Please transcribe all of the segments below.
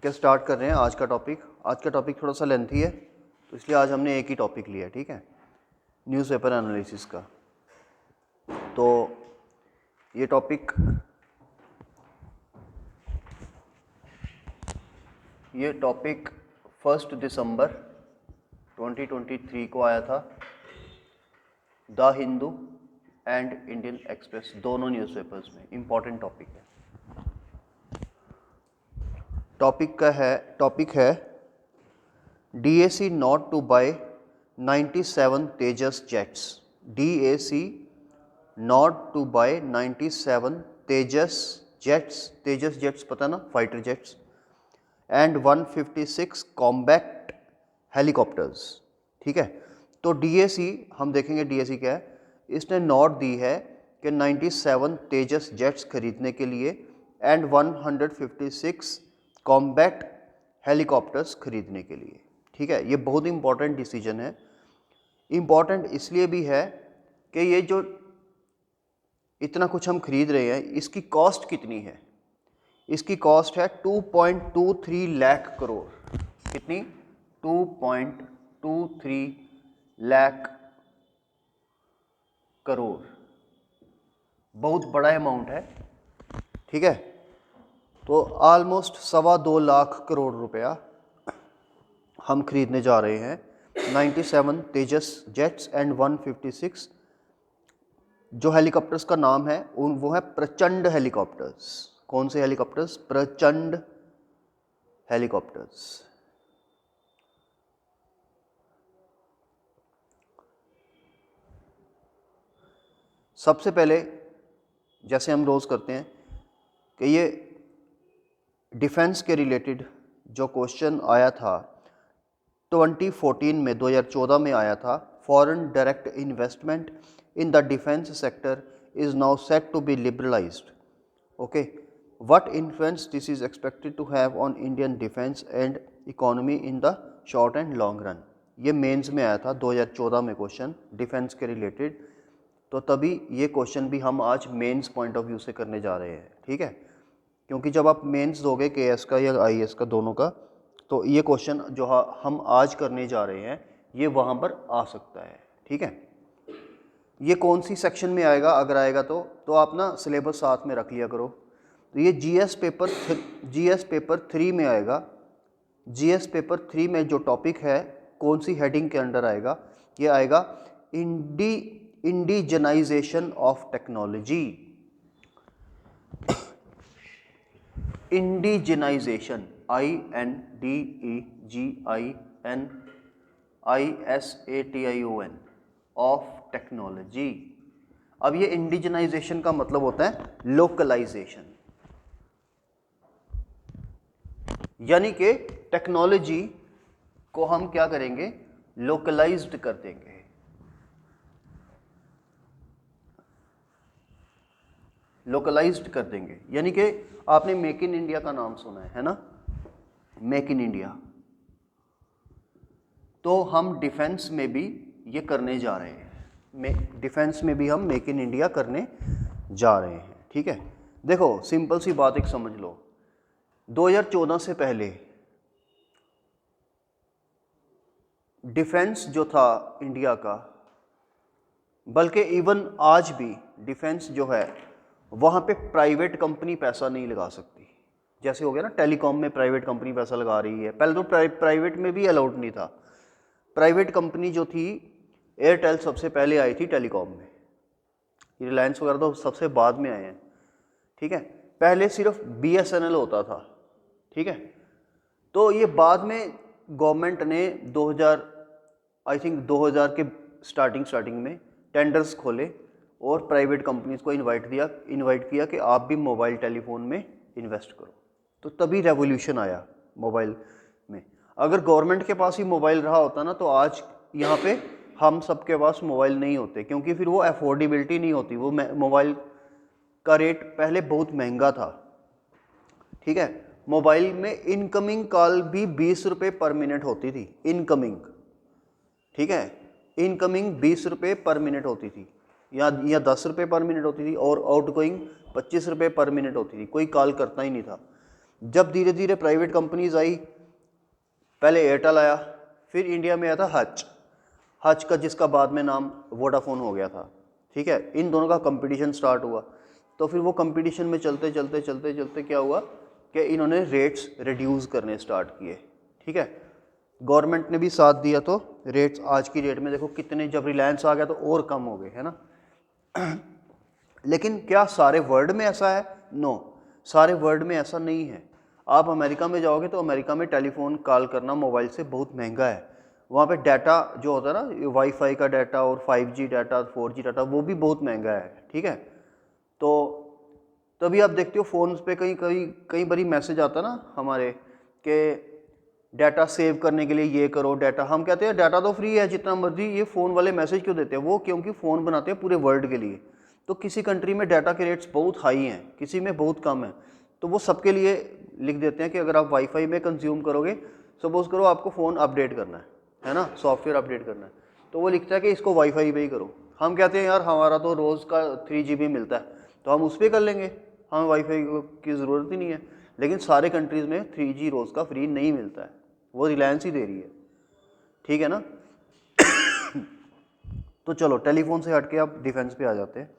ठीक है, स्टार्ट कर रहे हैं आज का टॉपिक। आज का टॉपिक थोड़ा सा लेंथी है तो इसलिए आज हमने एक ही टॉपिक लिया है, ठीक है, न्यूज़पेपर एनालिसिस का। तो ये टॉपिक 1 दिसंबर 2023 को आया था। The Hindu and Indian Express दोनों न्यूज़पेपर्स में इम्पॉर्टेंट टॉपिक है। टॉपिक है DAC not to buy 97 Tejas jets. DAC not to buy 97 Tejas jets पता ना, fighter jets and 156 combat helicopters. ठीक है, तो DAC हम देखेंगे DAC क्या है। इसने नोट दी है कि 97 तेजस जेट्स खरीदने के लिए एंड 156 कॉम्बैट हेलीकॉप्टर्स खरीदने के लिए। ठीक है, ये बहुत इंपॉर्टेंट डिसीजन है। इम्पॉर्टेंट इसलिए भी है कि ये जो इतना कुछ हम खरीद रहे हैं इसकी कॉस्ट कितनी है। इसकी कॉस्ट है 2.23 लाख करोड़। कितनी? 2.23 लाख करोड़, बहुत बड़ा अमाउंट है। ठीक है, तो ऑलमोस्ट 2.25 लाख करोड़ रुपया हम खरीदने जा रहे हैं 97 तेजस जेट्स एंड 156 जो हेलीकॉप्टर्स का नाम है वो है प्रचंड हेलीकॉप्टर्स। कौन से हेलीकॉप्टर्स? प्रचंड हेलीकॉप्टर्स। सबसे पहले जैसे हम रोज़ करते हैं कि ये डिफेंस के रिलेटेड जो क्वेश्चन आया था 2014 में, 2014 में आया था। Foreign direct investment in the defence sector is now set to be liberalised. Okay, what influence this is expected to have on Indian defence and economy in the short and long run. ये mains में आया था 2014 में question defence के related, तो तभी ये question भी हम आज मेंस पॉइंट ऑफ व्यू से करने जा रहे हैं। ठीक है, क्योंकि जब आप मेंस दोगे KS का या IAS का दोनों का, तो ये क्वेश्चन जो हम आज करने जा रहे हैं ये वहाँ पर आ सकता है। ठीक है, ये कौन सी सेक्शन में आएगा? अगर आएगा तो आप ना सिलेबस साथ में रख लिया करो। तो ये GS पेपर 3 में आएगा। GS पेपर 3 में जो टॉपिक है कौन सी हेडिंग के अंडर आएगा? ये आएगा indigenisation of technology. Indigenisation, INDEGINISATION of technology. अब ये इंडिजनाइजेशन का मतलब होता है लोकलाइजेशन, यानी कि टेक्नोलॉजी को हम क्या करेंगे? लोकलाइज्ड कर देंगे। लोकलाइज्ड कर देंगे, यानी कि आपने मेक इन इंडिया का नाम सुना है ना? मेक इन इंडिया, तो हम डिफेंस में भी ये करने जा रहे हैं। डिफेंस में भी हम मेक इन इंडिया करने जा रहे हैं। ठीक है, देखो सिंपल सी बात एक समझ लो, 2014 से पहले डिफेंस जो था इंडिया का, बल्कि इवन आज भी डिफेंस जो है वहाँ पे प्राइवेट कंपनी पैसा नहीं लगा सकती। जैसे हो गया ना, टेलीकॉम में प्राइवेट कंपनी पैसा लगा रही है। पहले तो प्राइवेट में भी अलाउड नहीं था। प्राइवेट कंपनी जो थी, एयरटेल सबसे पहले आई थी टेलीकॉम में, रिलायंस वगैरह तो सबसे बाद में आए हैं। ठीक है, पहले सिर्फ BSNL होता था। ठीक है, तो ये बाद में गवर्नमेंट ने 2000 के स्टार्टिंग में टेंडर्स खोले और प्राइवेट कंपनीज को इनवाइट किया कि आप भी मोबाइल टेलीफोन में इन्वेस्ट करो। तो तभी रेवोल्यूशन आया मोबाइल में। अगर गवर्नमेंट के पास ही मोबाइल रहा होता ना, तो आज यहाँ पे हम सबके पास मोबाइल नहीं होते, क्योंकि फिर वो अफोर्डेबिलिटी नहीं होती। वो मोबाइल का रेट पहले बहुत महंगा था। ठीक है, मोबाइल में इनकमिंग कॉल भी 20 रुपये पर मिनट होती थी, इनकमिंग। ठीक है, इनकमिंग 20 रुपये पर मिनट होती थी, या 10 रुपये पर मिनट होती थी, और आउटगोइंग 25 रुपये पर मिनट होती थी। कोई कॉल करता ही नहीं था। जब धीरे धीरे प्राइवेट कंपनीज आई, पहले एयरटेल आया, फिर इंडिया में आया था हच का, जिसका बाद में नाम वोडाफोन हो गया था, ठीक है। इन दोनों का कंपटीशन स्टार्ट हुआ, तो फिर वो कंपटीशन में चलते चलते चलते चलते क्या हुआ कि इन्होंने रेट्स रिड्यूस करने स्टार्ट किए, ठीक है। गवर्नमेंट ने भी साथ दिया, तो रेट्स आज की डेट में देखो कितने, जब रिलायंस आ गया तो और कम हो गए, है ना। लेकिन क्या सारे वर्ल्ड में ऐसा है? नो, सारे वर्ल्ड में ऐसा नहीं है। आप अमेरिका में जाओगे तो अमेरिका में टेलीफोन कॉल करना मोबाइल से बहुत महंगा है। वहाँ पे डाटा जो होता है ना, वाईफाई का डाटा और 5G डाटा, 4G डाटा, वो भी बहुत महंगा है, ठीक है। तो तभी आप देखते हो फ़ोन पे कई बारी मैसेज आता ना हमारे कि डाटा सेव करने के लिए ये करो डाटा। हम कहते हैं डाटा तो फ्री है जितना मर्जी, ये फ़ोन वाले मैसेज क्यों देते हैं? वो क्योंकि फ़ोन बनाते हैं पूरे वर्ल्ड के लिए। तो किसी कंट्री में डाटा के रेट्स बहुत हाई हैं, किसी में बहुत कम है, तो वो सबके लिए लिख देते हैं कि अगर आप वाईफाई में कंज्यूम करोगे, सपोज करो आपको फ़ोन अपडेट करना है ना, सॉफ्टवेयर अपडेट करना है, तो वो लिखता है कि इसको वाईफाई पे ही करो। हम कहते हैं यार हमारा तो रोज़ का 3 GB मिलता है, तो हम उस पर कर लेंगे, हमें वाईफाई की ज़रूरत ही नहीं है। लेकिन सारे कंट्रीज़ में 3G रोज़ का फ्री नहीं मिलता है, वो रिलायंस ही दे रही है, ठीक है ना। तो चलो टेलीफोन से हट के अब डिफेंस पे आ जाते हैं।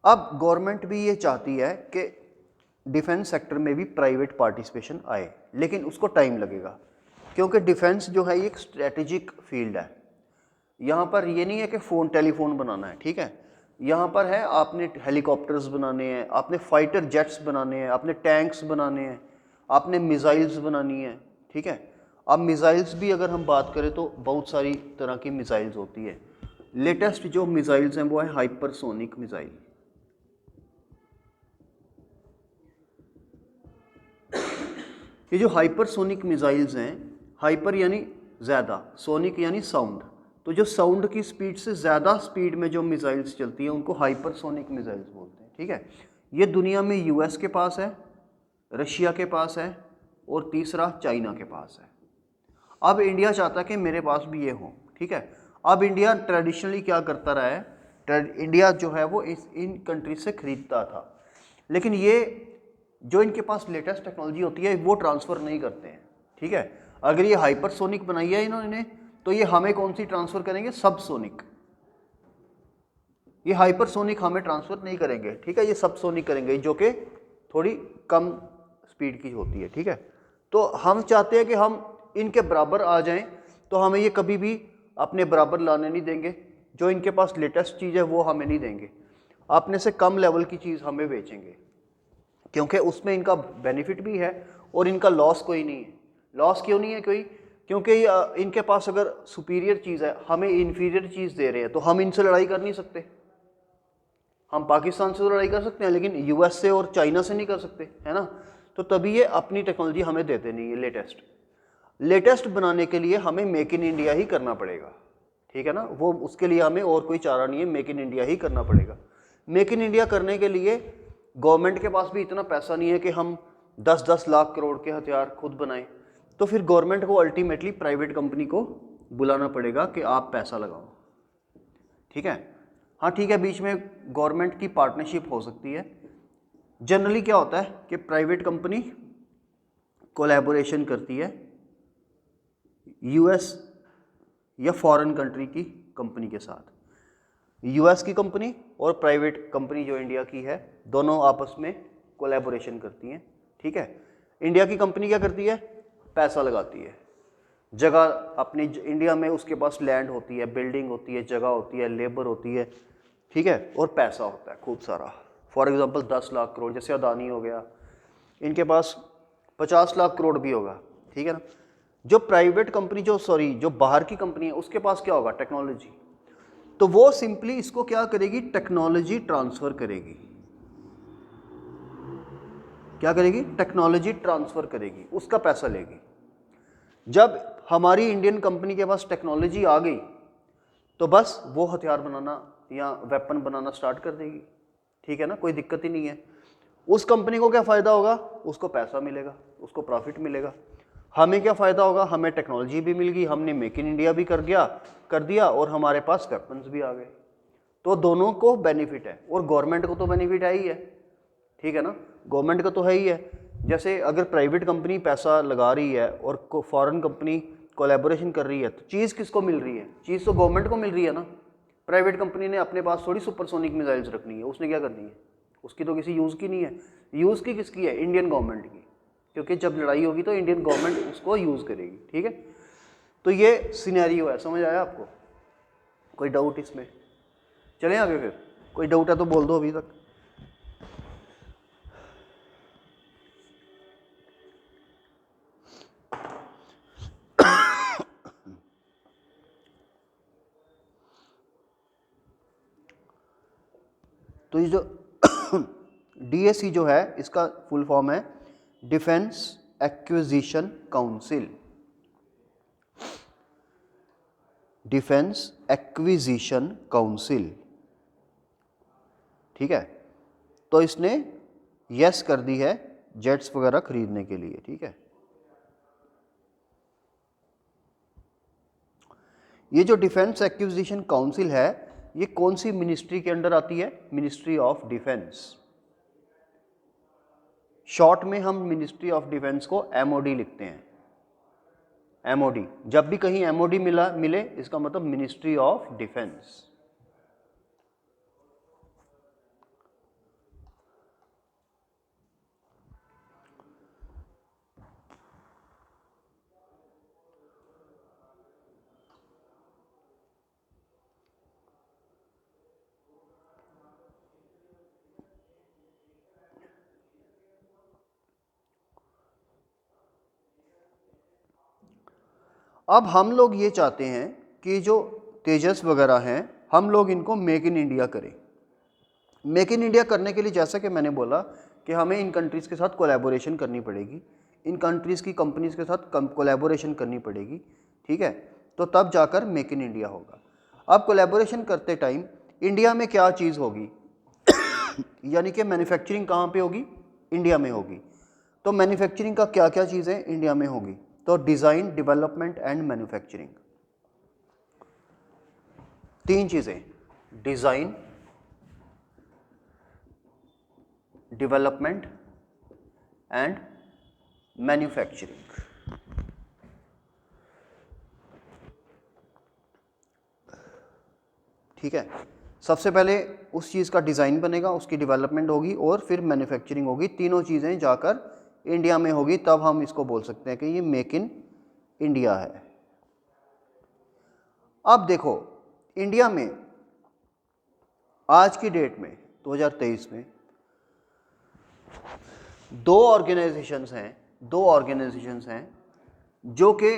अब गवर्नमेंट भी ये चाहती है कि डिफेंस सेक्टर में भी प्राइवेट पार्टिसिपेशन आए, लेकिन उसको टाइम लगेगा, क्योंकि डिफेंस जो है ये एक स्ट्रेटेजिक फील्ड है। यहाँ पर ये नहीं है कि टेलीफोन बनाना है, ठीक है। यहाँ पर है आपने हेलीकॉप्टर्स बनाने हैं, आपने फाइटर जेट्स बनाने हैं, आपने टैंक्स बनाने हैं, आपने मिसाइल्स बनानी है, ठीक है। अब मिसाइल्स भी अगर हम बात करें तो बहुत सारी तरह की मिसाइल्स होती है। लेटेस्ट जो मिसाइल्स हैं वो है हाइपरसोनिक मिसाइल। ये जो हाइपरसोनिक मिसाइल्स हैं, हाइपर यानी ज़्यादा, सोनिक यानी साउंड, तो जो साउंड की स्पीड से ज़्यादा स्पीड में जो मिसाइल्स चलती हैं उनको हाइपरसोनिक मिसाइल्स बोलते हैं, ठीक है। ये दुनिया में यूएस के पास है, रशिया के पास है और तीसरा चाइना के पास है। अब इंडिया चाहता है कि मेरे पास भी ये हो, ठीक है। अब इंडिया ट्रेडिशनली क्या करता रहा है, इंडिया जो है वो इन कंट्रीज से खरीदता था, लेकिन ये जो इनके पास लेटेस्ट टेक्नोलॉजी होती है वो ट्रांसफ़र नहीं करते हैं, ठीक है। अगर ये हाइपरसोनिक बनाई है इन्होंने, तो ये हमें कौन सी ट्रांसफ़र करेंगे? सबसोनिक। ये हाइपरसोनिक हमें ट्रांसफ़र नहीं करेंगे, ठीक है, ये सबसोनिक करेंगे, जो कि थोड़ी कम स्पीड की होती है, ठीक है। तो हम चाहते हैं कि हम इनके बराबर आ जाएं, तो हमें ये कभी भी अपने बराबर लाने नहीं देंगे। जो इनके पास लेटेस्ट चीज़ है वो हमें नहीं देंगे, अपने से कम लेवल की चीज़ हमें बेचेंगे, क्योंकि उसमें इनका बेनिफिट भी है और इनका लॉस कोई नहीं है। लॉस क्यों नहीं है कोई? क्योंकि इनके पास अगर सुपीरियर चीज़ है, हमें इन्फीरियर चीज़ दे रहे हैं, तो हम इनसे लड़ाई कर नहीं सकते। हम पाकिस्तान से तो लड़ाई कर सकते हैं, लेकिन यूएस से और चाइना से नहीं कर सकते, है ना। तो तभी ये अपनी टेक्नोलॉजी हमें देते नहीं है। लेटेस्ट बनाने के लिए हमें मेक इन इंडिया ही करना पड़ेगा, ठीक है ना। वो उसके लिए हमें और कोई चारा नहीं है, मेक इन इंडिया ही करना पड़ेगा। मेक इन इंडिया करने के लिए गवर्नमेंट के पास भी इतना पैसा नहीं है कि हम 10-10 लाख करोड़ के हथियार खुद बनाएं। तो फिर गवर्नमेंट को अल्टीमेटली प्राइवेट कंपनी को बुलाना पड़ेगा कि आप पैसा लगाओ, ठीक है। हाँ ठीक है, बीच में गवर्नमेंट की पार्टनरशिप हो सकती है। जनरली क्या होता है कि प्राइवेट कंपनी कोलैबोरेशन करती है यूएस या फॉरेन कंट्री की कंपनी के साथ। यूएस की कंपनी और प्राइवेट कंपनी जो इंडिया की है, दोनों आपस में कोलैबोरेशन करती हैं, ठीक है। इंडिया की कंपनी क्या करती है? पैसा लगाती है, जगह अपनी इंडिया में उसके पास लैंड होती है, बिल्डिंग होती है, जगह होती है, लेबर होती है, ठीक है, और पैसा होता है खूब सारा। फॉर एग्जांपल 10 लाख करोड़, जैसे अदानी हो गया, इनके पास 50 लाख करोड़ भी होगा, ठीक है ना। जो प्राइवेट कंपनी जो बाहर की कंपनी है, उसके पास क्या होगा? टेक्नोलॉजी। तो वो सिंपली इसको क्या करेगी? टेक्नोलॉजी ट्रांसफ़र करेगी। क्या करेगी? टेक्नोलॉजी ट्रांसफ़र करेगी, उसका पैसा लेगी। जब हमारी इंडियन कंपनी के पास टेक्नोलॉजी आ गई तो बस वो हथियार बनाना या वेपन बनाना स्टार्ट कर देगी, ठीक है ना, कोई दिक्कत ही नहीं है। उस कंपनी को क्या फ़ायदा होगा? उसको पैसा मिलेगा, उसको प्रॉफिट मिलेगा। हमें क्या फ़ायदा होगा? हमें टेक्नोलॉजी भी मिल गई, हमने मेक इन इंडिया भी कर दिया और हमारे पास वेपन्स भी आ गए। तो दोनों को बेनिफिट है और गवर्नमेंट को तो बेनिफिट है ही है, ठीक है ना। गवर्नमेंट का तो है ही है। जैसे अगर प्राइवेट कंपनी पैसा लगा रही है और फॉरेन कंपनी कोलैबोरेशन कर रही है तो चीज़ किसको मिल रही है? चीज़ तो गवर्नमेंट को मिल रही है ना। प्राइवेट कंपनी ने अपने पास थोड़ी सुपरसोनिक मिसाइल्स रखनी है, उसने क्या करनी है? उसकी तो किसी यूज़ की नहीं है। यूज़ की किसकी है? इंडियन गवर्नमेंट की, क्योंकि जब लड़ाई होगी तो इंडियन गवर्नमेंट उसको यूज़ करेगी। ठीक है, तो ये सिनेरियो है, समझ आया आपको? कोई डाउट इसमें? चलें आगे फिर, कोई डाउट है तो बोल दो अभी तक। तो ये जो डीएसी जो है इसका फुल फॉर्म है defence acquisition council. Defence acquisition council, ठीक है। तो इसने यस कर दी है जेट्स वगैरह खरीदने के लिए। ठीक है, ये जो डिफेंस एक्विजिशन काउंसिल है ये कौन सी मिनिस्ट्री के अंडर आती है? Ministry of defence. शॉर्ट में हम मिनिस्ट्री ऑफ डिफेंस को एमओडी लिखते हैं। एमओडी, जब भी कहीं एमओडी मिले इसका मतलब मिनिस्ट्री ऑफ डिफेंस। अब हम लोग ये चाहते हैं कि जो तेजस वगैरह हैं हम लोग इनको मेक इन इंडिया करें। मेक इन इंडिया करने के लिए जैसा कि मैंने बोला कि हमें इन कंट्रीज़ के साथ कोलैबोरेशन करनी पड़ेगी, इन कंट्रीज़ की कंपनीज़ के साथ कोलैबोरेशन करनी पड़ेगी। ठीक है, तो तब जाकर मेक इन इंडिया होगा। अब कोलैबोरेशन करते टाइम इंडिया में क्या चीज़ होगी? यानी कि मैन्युफैक्चरिंग कहाँ पे होगी? इंडिया में होगी। तो मैन्युफैक्चरिंग का क्या क्या चीज़ें इंडिया में होगी? तो डिज़ाइन, डेवलपमेंट एंड मैन्युफैक्चरिंग, तीन चीज़ें, डिज़ाइन, डेवलपमेंट एंड मैन्युफैक्चरिंग। ठीक है, सबसे पहले उस चीज़ का डिज़ाइन बनेगा, उसकी डेवलपमेंट होगी और फिर मैन्युफैक्चरिंग होगी। तीनों चीज़ें जाकर इंडिया में होगी, तब हम इसको बोल सकते हैं कि ये मेक इन इंडिया है। अब देखो इंडिया में आज की डेट में 2023 में दो ऑर्गेनाइजेशंस हैं जो कि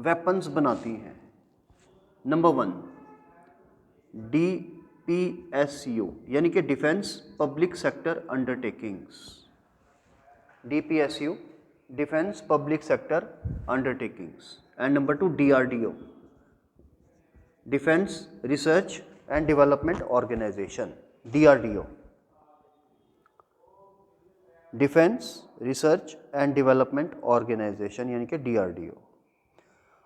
वेपन्स बनाती हैं। नंबर 1 DPSU यानी कि defence public sector undertakings. DPSU defence public sector undertakings. And number 2 DRDO defence research and development organisation. DRDO defence research and development organisation यानी कि DRDO।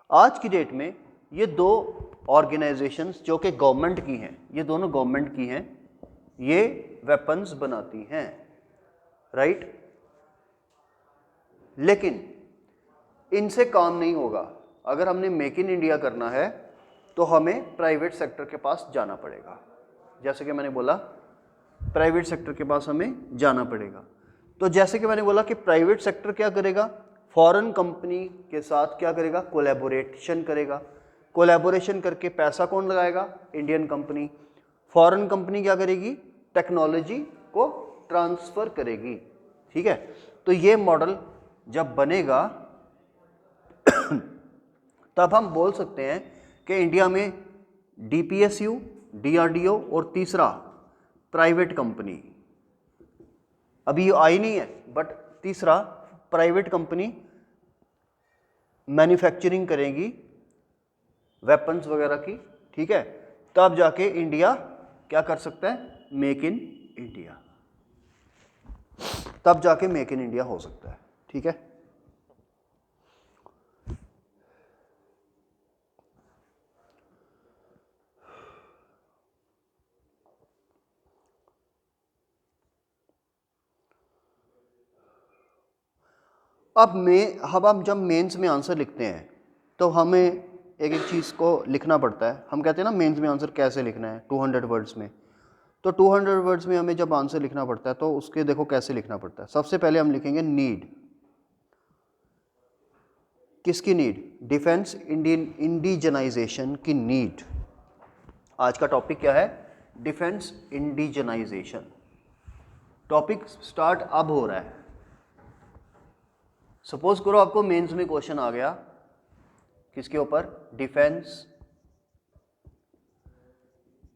आज की डेट में ये दो ऑर्गेनाइजेशंस जो कि गवर्नमेंट की हैं, ये दोनों गवर्नमेंट की हैं, ये वेपन्स बनाती हैं, राइट। लेकिन इनसे काम नहीं होगा। अगर हमने मेक इन इंडिया करना है तो हमें प्राइवेट सेक्टर के पास जाना पड़ेगा। जैसे कि मैंने बोला प्राइवेट सेक्टर के पास हमें जाना पड़ेगा। तो जैसे कि मैंने बोला कि प्राइवेट सेक्टर क्या करेगा? फॉरेन कंपनी के साथ क्या करेगा? कोलैबोरेशन करेगा। कोलैबोरेशन करके पैसा कौन लगाएगा? Indian company. फॉरेन कंपनी क्या करेगी? टेक्नोलॉजी को ट्रांसफ़र करेगी। ठीक है, तो ये मॉडल जब बनेगा तब हम बोल सकते हैं कि इंडिया में DPSU, DRDO और तीसरा प्राइवेट कंपनी, अभी ये आई नहीं है बट तीसरा प्राइवेट कंपनी मैन्युफैक्चरिंग करेगी वेपन्स वगैरह की। ठीक है, तब जाके इंडिया क्या कर सकता है? मेक इन इंडिया, तब जाके मेक इन इंडिया हो सकता है। ठीक है, अब हम जब मेंस में आंसर लिखते हैं तो हमें एक एक चीज़ को लिखना पड़ता है। हम कहते हैं ना मेंस में आंसर कैसे लिखना है 200 वर्ड्स में। तो 200 वर्ड्स में हमें जब आंसर लिखना पड़ता है तो उसके देखो कैसे लिखना पड़ता है। सबसे पहले हम लिखेंगे नीड। किसकी नीड? डिफेंस इंडिजनाइजेशन की नीड। आज का टॉपिक क्या है? Defence indigenisation. टॉपिक स्टार्ट अब हो रहा है। सपोज करो आपको मेंस में क्वेश्चन आ गया किसके ऊपर? डिफेंस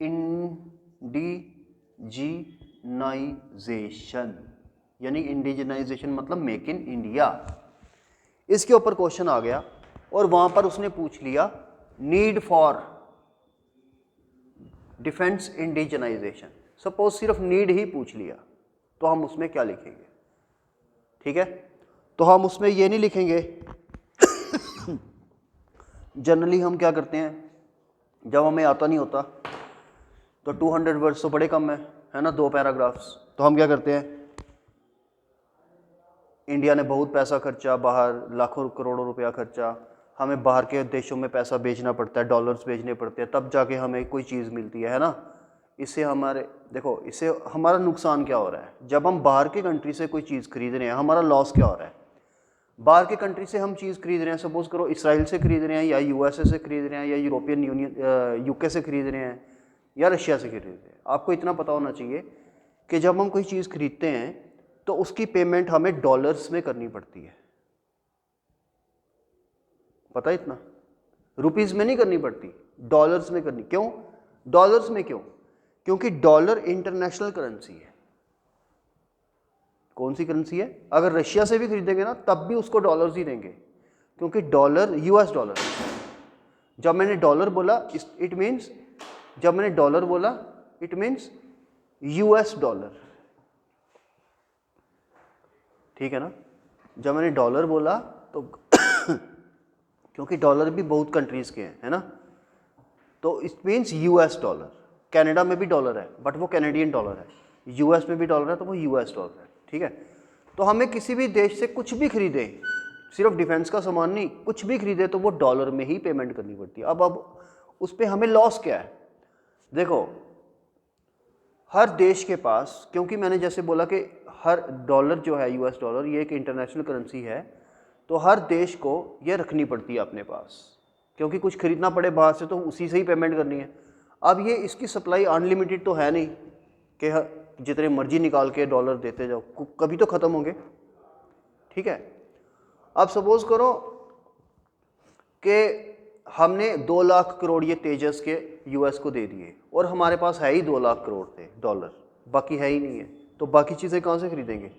इंडिजिनाइजेशन, यानी इंडिजिनाइजेशन मतलब मेक इन इंडिया। इसके ऊपर क्वेश्चन आ गया और वहां पर उसने पूछ लिया need for defence indigenisation. Suppose सिर्फ नीड ही पूछ लिया तो हम उसमें क्या लिखेंगे? ठीक है, तो हम उसमें ये नहीं लिखेंगे। जनरली हम क्या करते हैं, जब हमें आता नहीं होता तो 200 वर्ड्स तो बड़े कम है ना, 2 पैराग्राफ्स। तो हम क्या करते हैं, इंडिया ने बहुत पैसा खर्चा, बाहर लाखों करोड़ों रुपया खर्चा, हमें बाहर के देशों में पैसा भेजना पड़ता है, डॉलर्स भेजने पड़ते हैं, तब जाके हमें कोई चीज़ मिलती है ना। इससे हमारे देखो, इससे हमारा नुकसान क्या हो रहा है? जब हम बाहर की कंट्री से कोई चीज़ खरीद रहे हैं, हमारा लॉस क्या हो रहा है? बाहर के कंट्री से हम चीज़ खरीद रहे हैं, सपोज करो इसराइल से खरीद रहे हैं या यूएसए से खरीद रहे हैं या यूरोपियन यूनियन यूके से खरीद रहे हैं या रशिया से खरीद रहे हैं। आपको इतना पता होना चाहिए कि जब हम कोई चीज़ खरीदते हैं तो उसकी पेमेंट हमें डॉलर्स में करनी पड़ती है। पता है इतना? रुपीस में नहीं करनी पड़ती, डॉलर्स में करनी। क्यों डॉलर्स में? क्यों? क्योंकि डॉलर इंटरनेशनल करेंसी है। कौन सी करेंसी है? अगर रशिया से भी खरीदेंगे ना तब भी उसको डॉलर्स ही देंगे, क्योंकि डॉलर यूएस डॉलर। जब मैंने डॉलर बोला इट मीन्स, जब मैंने डॉलर बोला इट मीन्स यूएस डॉलर। ठीक है ना? जब मैंने डॉलर बोला तो क्योंकि डॉलर भी बहुत कंट्रीज के हैं, है ना, तो it means US dollar. Canada में भी डॉलर है बट वो कैनेडियन डॉलर है, यूएस में भी डॉलर है तो वो यूएस डॉलर है। ठीक है, तो हमें किसी भी देश से कुछ भी खरीदे, सिर्फ डिफेंस का सामान नहीं, कुछ भी खरीदे तो वो डॉलर में ही पेमेंट करनी पड़ती है। अब उस पर हमें लॉस क्या है? देखो, हर देश के पास, क्योंकि मैंने जैसे बोला कि हर डॉलर जो है यूएस डॉलर ये एक इंटरनेशनल करेंसी है, तो हर देश को ये रखनी पड़ती है अपने पास, क्योंकि कुछ खरीदना पड़े बाहर से तो उसी से ही पेमेंट करनी है। अब ये इसकी सप्लाई अनलिमिटेड तो है नहीं कि जितने मर्जी निकाल के डॉलर देते जाओ, कभी तो ख़त्म होंगे। ठीक है, अब सपोज करो कि हमने 2 लाख करोड़ ये तेजस के यूएस को दे दिए और हमारे पास है ही 2 लाख करोड़ थे डॉलर, बाकी है ही नहीं है, तो बाकी चीज़ें कहाँ से खरीदेंगे?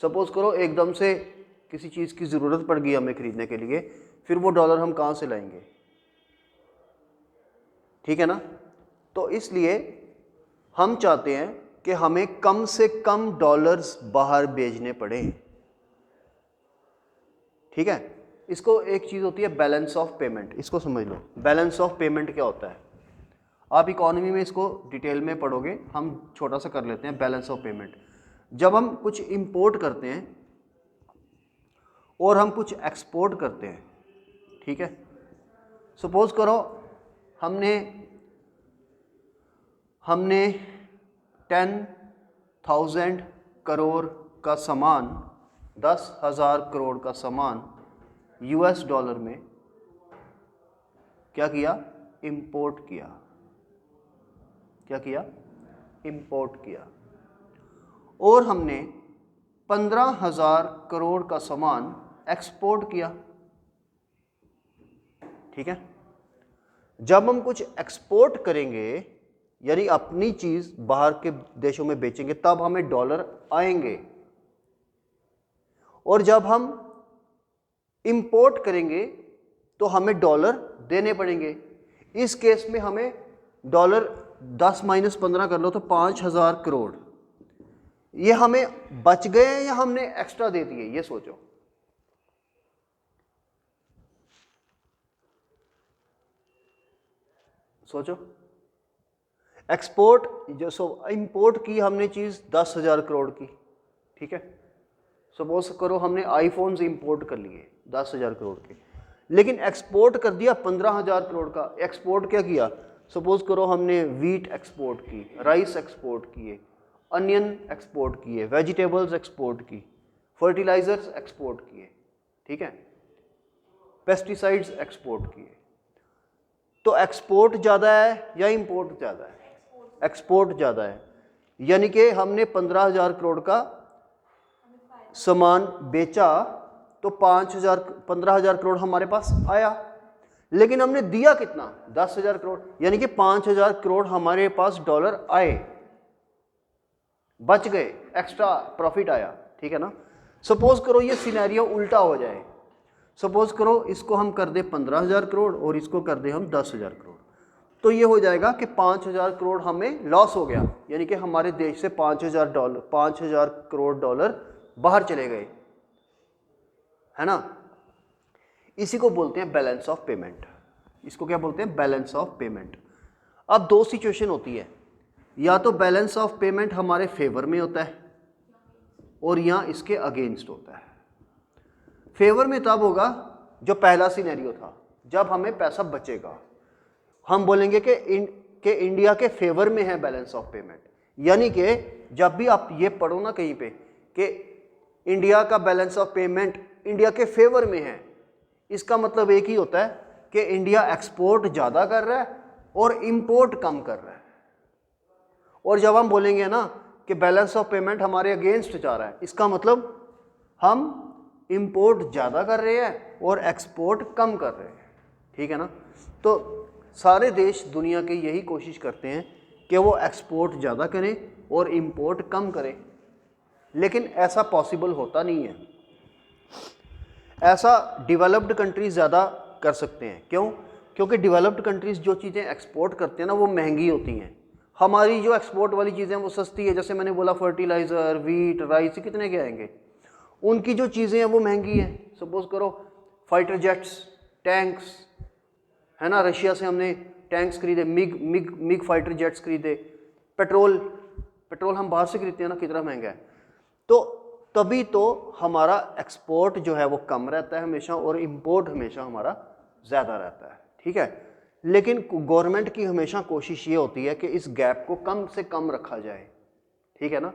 सपोज करो एकदम से किसी चीज़ की ज़रूरत पड़ गई हमें खरीदने के लिए, फिर वो डॉलर हम कहाँ से लाएंगे? ठीक है ना? तो इसलिए हम चाहते हैं कि हमें कम से कम डॉलर्स बाहर भेजने पड़े। ठीक है, इसको एक चीज़ होती है बैलेंस ऑफ पेमेंट, इसको समझ लो। बैलेंस ऑफ पेमेंट क्या होता है? आप इकोनॉमी में इसको डिटेल में पढ़ोगे, हम छोटा सा कर लेते हैं। बैलेंस ऑफ पेमेंट, जब हम कुछ इंपोर्ट करते हैं और हम कुछ एक्सपोर्ट करते हैं, ठीक है, सपोज करो हमने 10,000 करोड़ का सामान, 10,000 करोड़ का सामान यूएस डॉलर में क्या किया? इंपोर्ट किया। क्या किया? इंपोर्ट किया। और हमने 15,000 करोड़ का सामान एक्सपोर्ट किया। ठीक है, जब हम कुछ एक्सपोर्ट करेंगे यानी अपनी चीज बाहर के देशों में बेचेंगे तब हमें डॉलर आएंगे, और जब हम इंपोर्ट करेंगे तो हमें डॉलर देने पड़ेंगे। इस केस में हमें डॉलर 10 - 15 कर लो तो 5,000 करोड़ ये हमें बच गए या हमने एक्स्ट्रा दे दिए? ये सोचो। सोचो, एक्सपोर्ट जो इंपोर्ट की हमने चीज 10,000 करोड़ की, ठीक है, सपोज करो हमने आईफोन्स इंपोर्ट कर लिए 10,000 करोड़ के, लेकिन एक्सपोर्ट कर दिया 15,000 करोड़ का। एक्सपोर्ट क्या किया? सपोज करो हमने वीट एक्सपोर्ट की, राइस एक्सपोर्ट किए, अनियन एक्सपोर्ट किए, वेजिटेबल्स एक्सपोर्ट की, फर्टिलाइजर्स एक्सपोर्ट किए, ठीक है, पेस्टिसाइड्स एक्सपोर्ट किए। तो एक्सपोर्ट ज़्यादा है या इंपोर्ट ज़्यादा है? एक्सपोर्ट ज़्यादा है। यानी कि हमने 15,000 करोड़ का सामान बेचा तो 15,000 करोड़ हमारे पास आया, लेकिन हमने दिया कितना? 10,000 करोड़, यानी कि 5,000 करोड़ हमारे पास डॉलर आए, बच गए, एक्स्ट्रा प्रॉफिट आया, ठीक है ना। सपोज करो ये सिनेरियो उल्टा हो जाए, सपोज करो इसको हम कर दे 15,000 करोड़ और इसको कर दे हम 10,000 करोड़, तो ये हो जाएगा कि 5,000 करोड़ हमें लॉस हो गया, यानी कि हमारे देश से 5,000 करोड़ डॉलर बाहर चले गए, है ना। इसी को बोलते हैं बैलेंस ऑफ पेमेंट। इसको क्या बोलते हैं? Balance of payment. अब दो सिचुएशन होती है, या तो बैलेंस ऑफ पेमेंट हमारे फेवर में होता है और या इसके अगेंस्ट होता है। फेवर में तब होगा जो पहला सिनेरियो था, जब हमें पैसा बचेगा, हम बोलेंगे कि इंडिया के फेवर में है बैलेंस ऑफ पेमेंट। यानी कि जब भी आप ये पढ़ो ना कहीं पे कि इंडिया का बैलेंस ऑफ पेमेंट इंडिया के फेवर में है, इसका मतलब एक ही होता है कि इंडिया एक्सपोर्ट ज़्यादा कर रहा है और इंपोर्ट कम कर रहा है। और जब हम बोलेंगे ना कि बैलेंस ऑफ पेमेंट हमारे अगेंस्ट जा रहा है, इसका मतलब हम इंपोर्ट ज़्यादा कर रहे हैं और एक्सपोर्ट कम कर रहे हैं, ठीक है ना। तो सारे देश दुनिया के यही कोशिश करते हैं कि वो एक्सपोर्ट ज़्यादा करें और इंपोर्ट कम करें, लेकिन ऐसा पॉसिबल होता नहीं है। ऐसा डेवलप्ड कंट्रीज़ ज़्यादा कर सकते हैं। क्यों? क्योंकि डेवलप्ड कंट्रीज़ जो चीज़ें एक्सपोर्ट करते हैं ना वो महंगी होती हैं। हमारी जो एक्सपोर्ट वाली चीज़ें वो सस्ती है, जैसे मैंने बोला फर्टिलाइज़र, वीट, राइस, कितने के आएंगे। उनकी जो चीज़ें हैं वो महंगी हैं। सपोज करो फाइटर जेट्स, टैंक्स, है ना, रशिया से हमने टैंक्स खरीदे, मिग फाइटर जेट्स खरीदे, पेट्रोल हम बाहर से खरीदते हैं ना, कितना महंगा है। तो तभी तो हमारा एक्सपोर्ट जो है वो कम रहता है हमेशा और इंपोर्ट हमेशा हमारा ज़्यादा रहता है, ठीक है। लेकिन गवर्नमेंट की हमेशा कोशिश ये होती है कि इस गैप को कम से कम रखा जाए, ठीक है ना।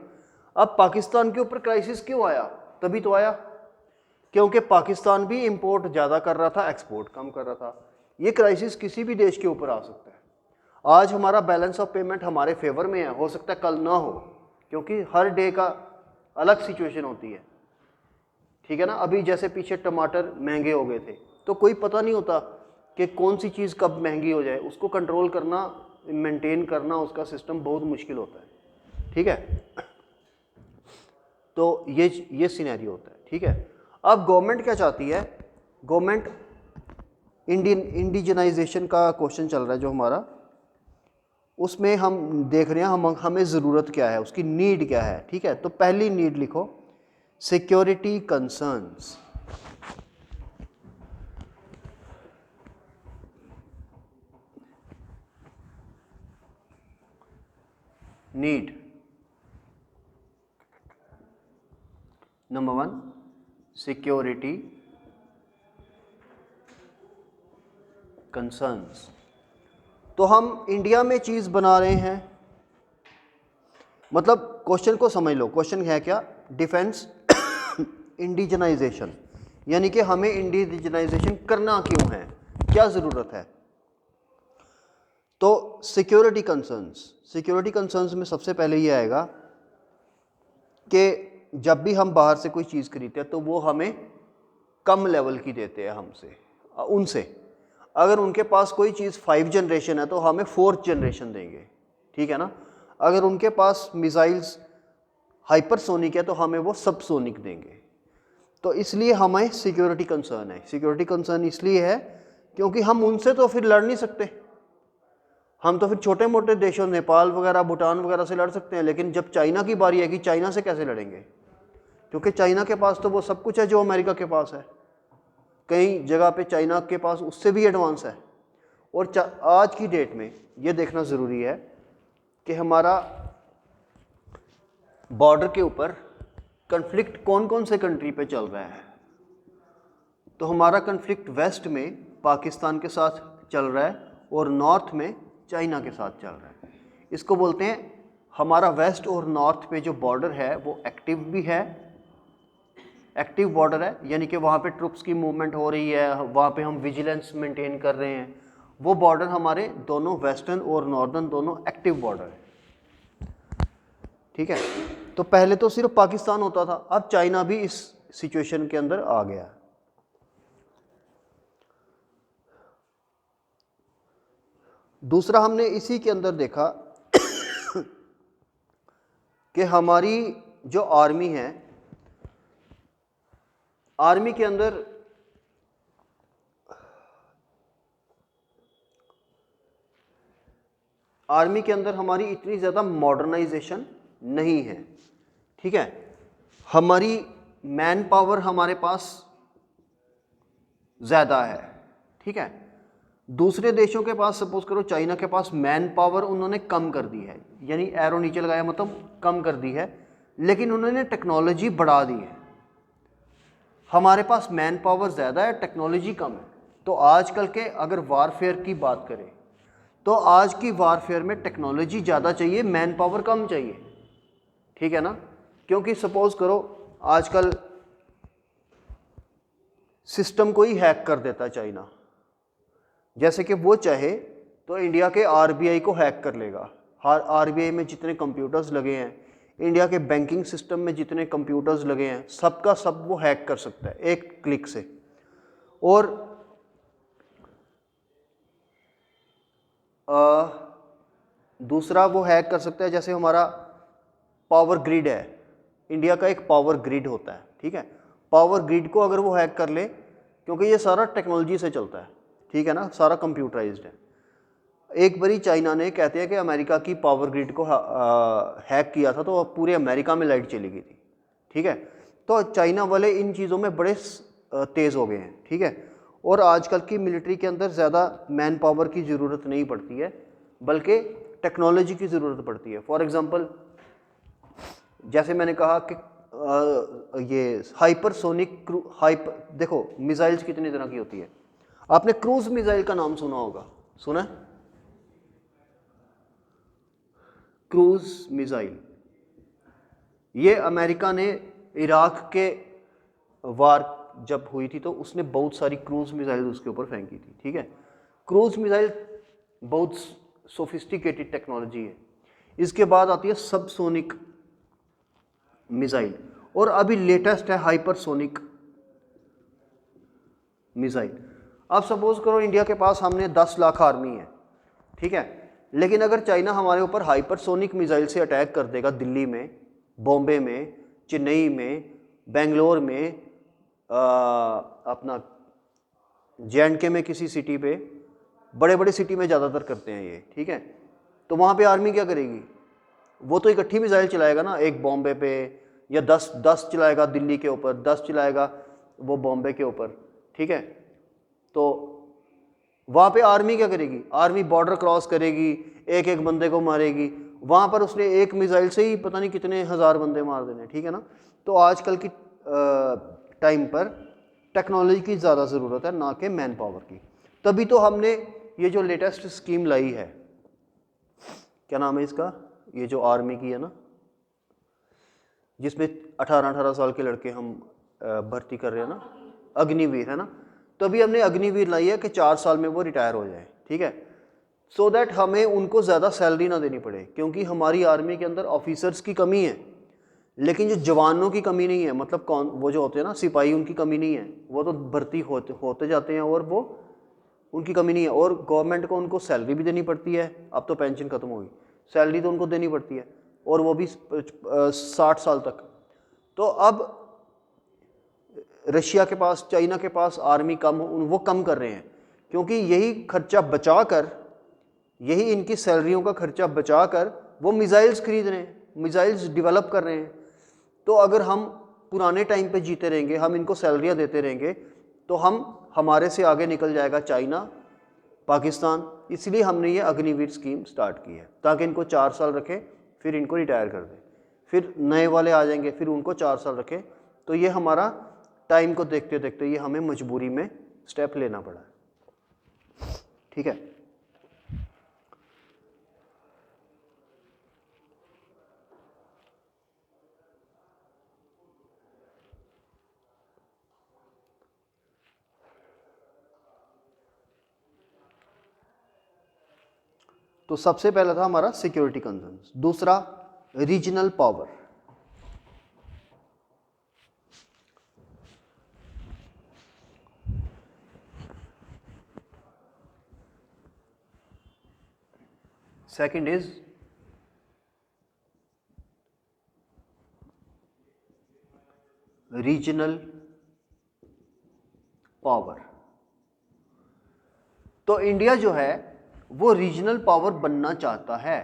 अब पाकिस्तान के ऊपर क्राइसिस क्यों आया? तभी तो आया क्योंकि पाकिस्तान भी इंपोर्ट ज़्यादा कर रहा था, एक्सपोर्ट कम कर रहा था। ये क्राइसिस किसी भी देश के ऊपर आ सकता है। आज हमारा बैलेंस ऑफ पेमेंट हमारे फेवर में है, हो सकता है कल ना हो, क्योंकि हर डे का अलग सिचुएशन होती है, ठीक है ना। अभी जैसे पीछे टमाटर महंगे हो गए थे, तो कोई पता नहीं होता कि कौन सी चीज़ कब महंगी हो जाए। उसको कंट्रोल करना, मेंटेन करना उसका सिस्टम बहुत मुश्किल होता है, ठीक है। तो ये सिनेरियो होता है, ठीक है। अब गवर्नमेंट क्या चाहती है? गवर्नमेंट इंडिजनाइजेशन का क्वेश्चन चल रहा है जो हमारा, उसमें हम देख रहे हैं हमें ज़रूरत क्या है, उसकी नीड क्या है, ठीक है। तो पहली नीड लिखो security concerns. Need number 1 security concerns. तो हम इंडिया में चीज़ बना रहे हैं, मतलब क्वेश्चन को समझ लो। क्वेश्चन है क्या? डिफेंस इंडिजनाइजेशन, यानी कि हमें इंडिजनाइजेशन करना क्यों है, क्या ज़रूरत है। तो सिक्योरिटी कंसर्न्स में सबसे पहले ये आएगा कि जब भी हम बाहर से कोई चीज़ खरीदते हैं तो वो हमें कम लेवल की देते हैं उनसे। अगर उनके पास कोई चीज़ 5 जनरेशन है तो हमें 4th जनरेशन देंगे, ठीक है ना। अगर उनके पास मिसाइल्स हाइपरसोनिक है तो हमें वो सबसोनिक देंगे। तो इसलिए हमें सिक्योरिटी कंसर्न है। सिक्योरिटी कंसर्न इसलिए है क्योंकि हम उनसे तो फिर लड़ नहीं सकते। हम तो फिर छोटे मोटे देशों, नेपाल वगैरह, भूटान वगैरह से लड़ सकते हैं, लेकिन जब चाइना की बारी आएगी, चाइना से कैसे लड़ेंगे? क्योंकि चाइना के पास तो वो सब कुछ है जो अमेरिका के पास है। कई जगह पे चाइना के पास उससे भी एडवांस है। और आज की डेट में ये देखना ज़रूरी है कि हमारा बॉर्डर के ऊपर कन्फ्लिक्ट कौन कौन से कंट्री पे चल रहा है? तो हमारा कन्फ्लिक्ट वेस्ट में पाकिस्तान के साथ चल रहा है और नॉर्थ में चाइना के साथ चल रहा है। इसको बोलते हैं, हमारा वेस्ट और नॉर्थ पे जो बॉर्डर है वो एक्टिव भी है, एक्टिव बॉर्डर है, यानी कि वहाँ पे ट्रुप्स की मूवमेंट हो रही है, वहाँ पे हम विजिलेंस मेंटेन कर रहे हैं। वो बॉर्डर हमारे दोनों वेस्टर्न और नॉर्दर्न दोनों एक्टिव बॉर्डर है, ठीक है। तो पहले तो सिर्फ पाकिस्तान होता था, अब चाइना भी इस सिचुएशन के अंदर आ गया। दूसरा हमने इसी के अंदर देखा कि हमारी जो आर्मी है, आर्मी के अंदर हमारी इतनी ज़्यादा मॉडर्नाइजेशन नहीं है, ठीक है। हमारी मैन पावर हमारे पास ज़्यादा है, ठीक है। दूसरे देशों के पास, सपोज करो चाइना के पास मैन पावर उन्होंने कम कर दी है, यानी एरो नीचे लगाया मतलब कम कर दी है, लेकिन उन्होंने टेक्नोलॉजी बढ़ा दी है। हमारे पास मैन पावर ज़्यादा है, टेक्नोलॉजी कम है। तो आजकल के अगर वारफेयर की बात करें तो आज की वारफेयर में टेक्नोलॉजी ज़्यादा चाहिए, मैन पावर कम चाहिए, ठीक है ना। क्योंकि सपोज करो आजकल सिस्टम को ही हैक कर देता है चाइना, जैसे कि वो चाहे तो इंडिया के आरबीआई को हैक कर लेगा। आरबीआई में जितने कंप्यूटर्स लगे हैं, इंडिया के बैंकिंग सिस्टम में जितने कंप्यूटर्स लगे हैं, सबका सब वो हैक कर सकता है एक क्लिक से। और दूसरा वो हैक कर सकता है, जैसे हमारा पावर ग्रिड है, इंडिया का एक पावर ग्रिड होता है, ठीक है। पावर ग्रिड को अगर वो हैक कर ले, क्योंकि ये सारा टेक्नोलॉजी से चलता है, ठीक है ना, सारा कंप्यूटराइज्ड है। एक बारी चाइना ने, कहते हैं कि अमेरिका की पावर ग्रिड को हैक किया था, तो पूरे अमेरिका में लाइट चली गई थी, ठीक है। तो चाइना वाले इन चीज़ों में बड़े तेज़ हो गए हैं, ठीक है। और आजकल की मिलिट्री के अंदर ज़्यादा मैन पावर की ज़रूरत नहीं पड़ती है, बल्कि टेक्नोलॉजी की ज़रूरत पड़ती है। फॉर एग्ज़ाम्पल, जैसे मैंने कहा कि ये हाइपरसोनिक देखो मिसाइल्स कितनी तरह की होती है। आपने क्रूज मिसाइल का नाम सुना होगा, सुना है? क्रूज मिसाइल, ये अमेरिका ने इराक के वार जब हुई थी तो उसने बहुत सारी क्रूज मिसाइल उसके ऊपर फेंकी थी, ठीक है। क्रूज मिसाइल बहुत सोफिस्टिकेटेड टेक्नोलॉजी है। इसके बाद आती है सबसोनिक मिसाइल, और अभी लेटेस्ट है हाइपरसोनिक मिसाइल। अब सपोज करो इंडिया के पास हमने 10 लाख आर्मी है, ठीक है, लेकिन अगर चाइना हमारे ऊपर हाइपरसोनिक मिसाइल से अटैक कर देगा, दिल्ली में, बॉम्बे में, चेन्नई में, बेंगलोर में, अपना JNK में किसी सिटी पे, बड़े बड़े सिटी में ज़्यादातर करते हैं ये, ठीक है। तो वहाँ पे आर्मी क्या करेगी? वो तो इकट्ठी मिसाइल चलाएगा ना, एक बॉम्बे पे, या 10 चलाएगा दिल्ली के ऊपर, 10 चलाएगा वो बॉम्बे के ऊपर, ठीक है। तो वहाँ पे आर्मी क्या करेगी? आर्मी बॉर्डर क्रॉस करेगी, एक एक बंदे को मारेगी। वहाँ पर उसने एक मिसाइल से ही पता नहीं कितने हज़ार बंदे मार देने, ठीक है ना। तो आजकल की टाइम पर टेक्नोलॉजी की ज़्यादा ज़रूरत है, ना कि मैन पावर की। तभी तो हमने ये जो लेटेस्ट स्कीम लाई है, क्या नाम है इसका, ये जो आर्मी की है ना, जिसमें 18-18 साल के लड़के हम भर्ती कर रहे हैं ना, अग्निवीर है ना। तभी हमने अग्निवीर लाई है कि 4 साल में वो रिटायर हो जाए, ठीक है, सो दैट हमें उनको ज़्यादा सैलरी ना देनी पड़े। क्योंकि हमारी आर्मी के अंदर ऑफिसर्स की कमी है, लेकिन जो जवानों की कमी नहीं है, मतलब कौन वो जो होते हैं ना सिपाही, उनकी कमी नहीं है, वो तो भर्ती होते जाते हैं और वो उनकी कमी नहीं है। और गवर्नमेंट को उनको सैलरी भी देनी पड़ती है, अब तो पेंशन खत्म होगी, सैलरी तो उनको देनी पड़ती है, और वो भी 60 साल तक। तो अब रशिया के पास, चाइना के पास आर्मी कम, वो कम कर रहे हैं, क्योंकि यही खर्चा बचाकर, यही इनकी सैलरियों का खर्चा बचाकर वो मिसाइल्स खरीद रहे हैं, मिसाइल्स डेवलप कर रहे हैं। तो अगर हम पुराने टाइम पे जीते रहेंगे, हम इनको सैलरियाँ देते रहेंगे, तो हमारे से आगे निकल जाएगा चाइना, पाकिस्तान। इसलिए हमने ये अग्निवीर स्कीम स्टार्ट की है, ताकि इनको 4 साल रखें, फिर इनको रिटायर कर दें, फिर नए वाले आ जाएंगे, फिर उनको 4 साल रखें। तो ये हमारा टाइम को देखते देखते ये हमें मजबूरी में स्टेप लेना पड़ा है। ठीक है, तो सबसे पहला था हमारा सिक्योरिटी कंसर्न्स, दूसरा regional power. Second is regional power. तो इंडिया जो है वो रीजनल पावर बनना चाहता है,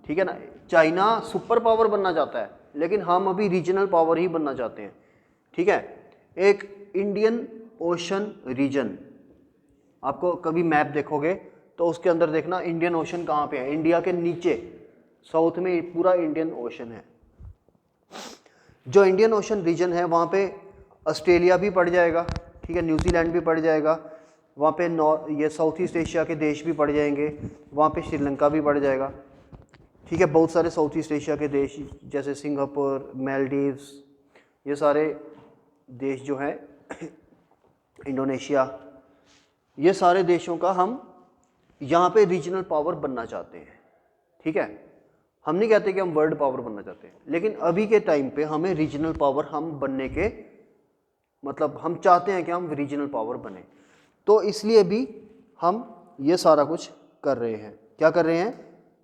ठीक है ना। चाइना सुपर पावर बनना चाहता है, लेकिन हम अभी रीजनल पावर ही बनना चाहते हैं, ठीक है। एक इंडियन ओशन रीजन, आपको कभी मैप देखोगे तो उसके अंदर देखना इंडियन ओशन कहाँ पे है, इंडिया के नीचे साउथ में पूरा इंडियन ओशन है। जो इंडियन ओशन रीजन है वहाँ पे ऑस्ट्रेलिया भी पड़ जाएगा, ठीक है, न्यूजीलैंड भी पड़ जाएगा, वहाँ पे ये साउथ ईस्ट एशिया के देश भी पड़ जाएंगे, वहाँ पे श्रीलंका भी पड़ जाएगा, ठीक है। बहुत सारे साउथ ईस्ट एशिया के देश जैसे सिंगापुर, मालदीव्स, ये सारे देश जो हैं इंडोनेशिया, ये सारे देशों का हम यहाँ पे रीजनल पावर बनना चाहते हैं, ठीक है। हम नहीं कहते कि हम वर्ल्ड पावर बनना चाहते हैं, लेकिन अभी के टाइम पे हमें रीजनल पावर हम बनने के मतलब हम चाहते हैं कि हम रीजनल पावर बने। तो इसलिए भी हम ये सारा कुछ कर रहे हैं। क्या कर रहे हैं,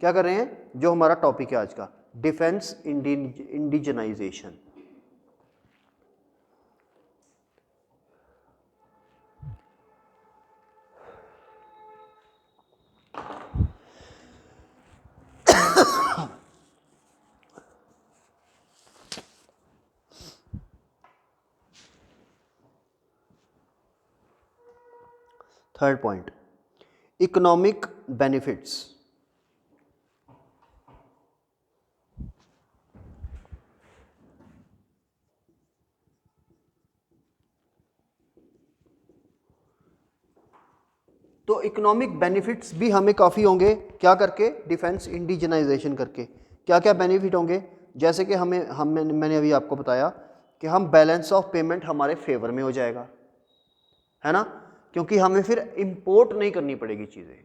क्या कर रहे हैं, जो हमारा टॉपिक है आज का, defence indigenisation. Third point, economic benefits. तो इकोनॉमिक बेनिफिट्स भी हमें काफ़ी होंगे, क्या करके, डिफेंस इंडिजनाइजेशन करके। क्या क्या बेनिफिट होंगे, जैसे कि मैंने अभी आपको बताया कि हम बैलेंस ऑफ पेमेंट हमारे फेवर में हो जाएगा, है ना, क्योंकि हमें फिर इंपोर्ट नहीं करनी पड़ेगी चीज़ें।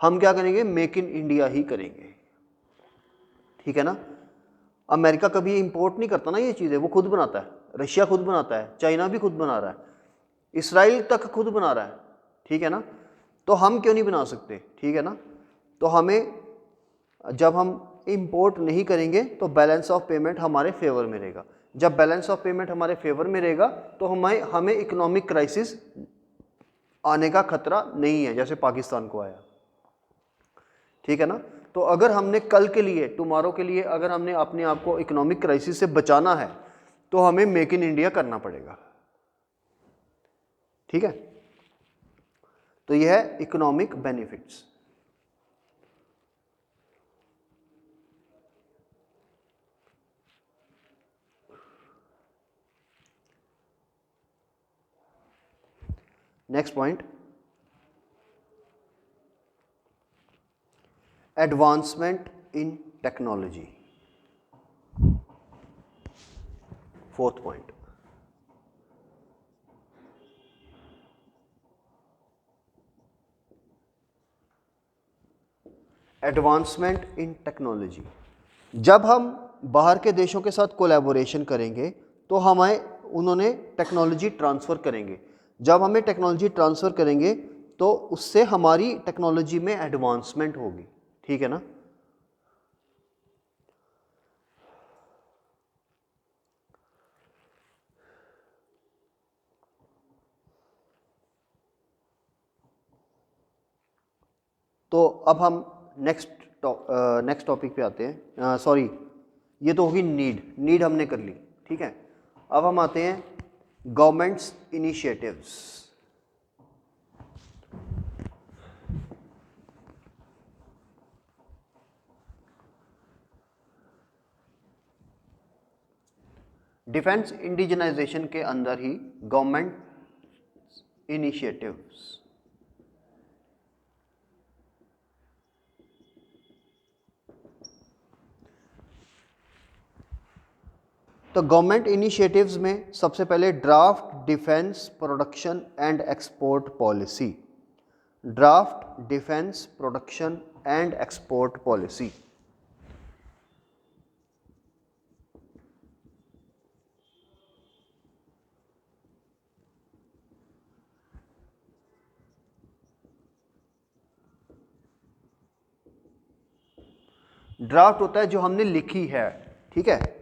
हम क्या करेंगे, मेक इन इंडिया ही करेंगे, ठीक है ना। अमेरिका कभी इंपोर्ट नहीं करता ना ये चीज़ें, वो खुद बनाता है, रशिया खुद बनाता है, चाइना भी खुद बना रहा है, इसराइल तक खुद बना रहा है, ठीक है ना। तो हम क्यों नहीं बना सकते, ठीक है ना। तो हमें जब हम इंपोर्ट नहीं करेंगे तो बैलेंस ऑफ पेमेंट हमारे फेवर में रहेगा। जब बैलेंस ऑफ पेमेंट हमारे फेवर में रहेगा तो हमें इकोनॉमिक क्राइसिस आने का खतरा नहीं है, जैसे पाकिस्तान को आया, ठीक है ना। तो अगर हमने कल के लिए, टुमारो के लिए, अगर हमने अपने आप को इकोनॉमिक क्राइसिस से बचाना है तो हमें मेक इन इंडिया करना पड़ेगा, ठीक है। तो यह है economic benefits. Next point, advancement in technology. Fourth point, advancement in technology. जब हम बाहर के देशों के साथ कोलैबोरेशन करेंगे तो हमें उन्होंने टेक्नोलॉजी ट्रांसफ़र करेंगे। जब हमें टेक्नोलॉजी ट्रांसफ़र करेंगे तो उससे हमारी टेक्नोलॉजी में एडवांसमेंट होगी, ठीक है ना। तो अब हम नेक्स्ट टॉपिक पे आते हैं। सॉरी, ये तो होगी नीड हमने कर ली, ठीक है। अब हम आते हैं गवर्नमेंट्स इनिशिएटिव्स। डिफेंस इंडिजनाइजेशन के अंदर ही गवर्नमेंट इनिशिएटिव्स, तो गवर्नमेंट इनिशिएटिव्स में सबसे पहले draft defence production and export policy, draft defence production and export policy. Draft होता है जो हमने लिखी है, ठीक है।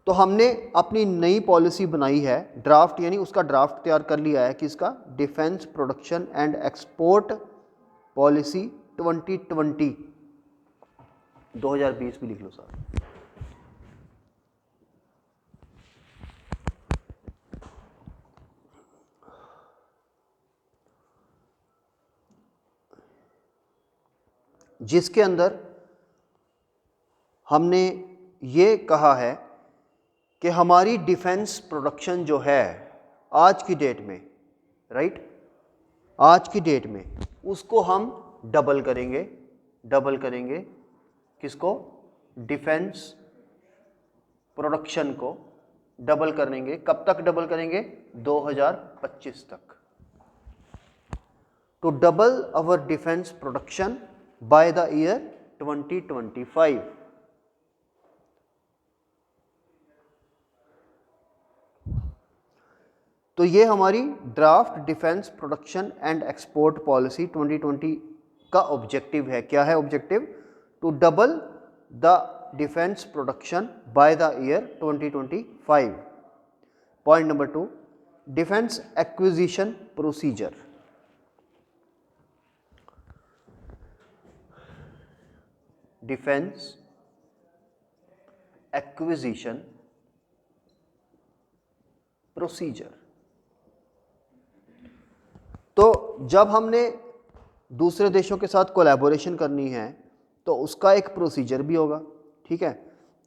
तो हमने अपनी नई पॉलिसी बनाई है, ड्राफ्ट यानी उसका ड्राफ्ट तैयार कर लिया है, किसका, defence production and export policy 2020, 2020 भी लिख लो सर। जिसके अंदर हमने ये कहा है कि हमारी डिफेंस प्रोडक्शन जो है आज की डेट में, राइट, आज की डेट में उसको हम डबल करेंगे, डबल करेंगे किसको, डिफेंस प्रोडक्शन को डबल करेंगे। कब तक डबल करेंगे, 2025 तक। To double our defence production by the year 2025। तो ये हमारी draft defence production and export policy 2020 का ऑब्जेक्टिव है। क्या है objective, to double the defence production by the year 2025। Point number 2, defence acquisition procedure. Defence acquisition procedure. तो जब हमने दूसरे देशों के साथ कोलैबोरेशन करनी है तो उसका एक प्रोसीजर भी होगा, ठीक है।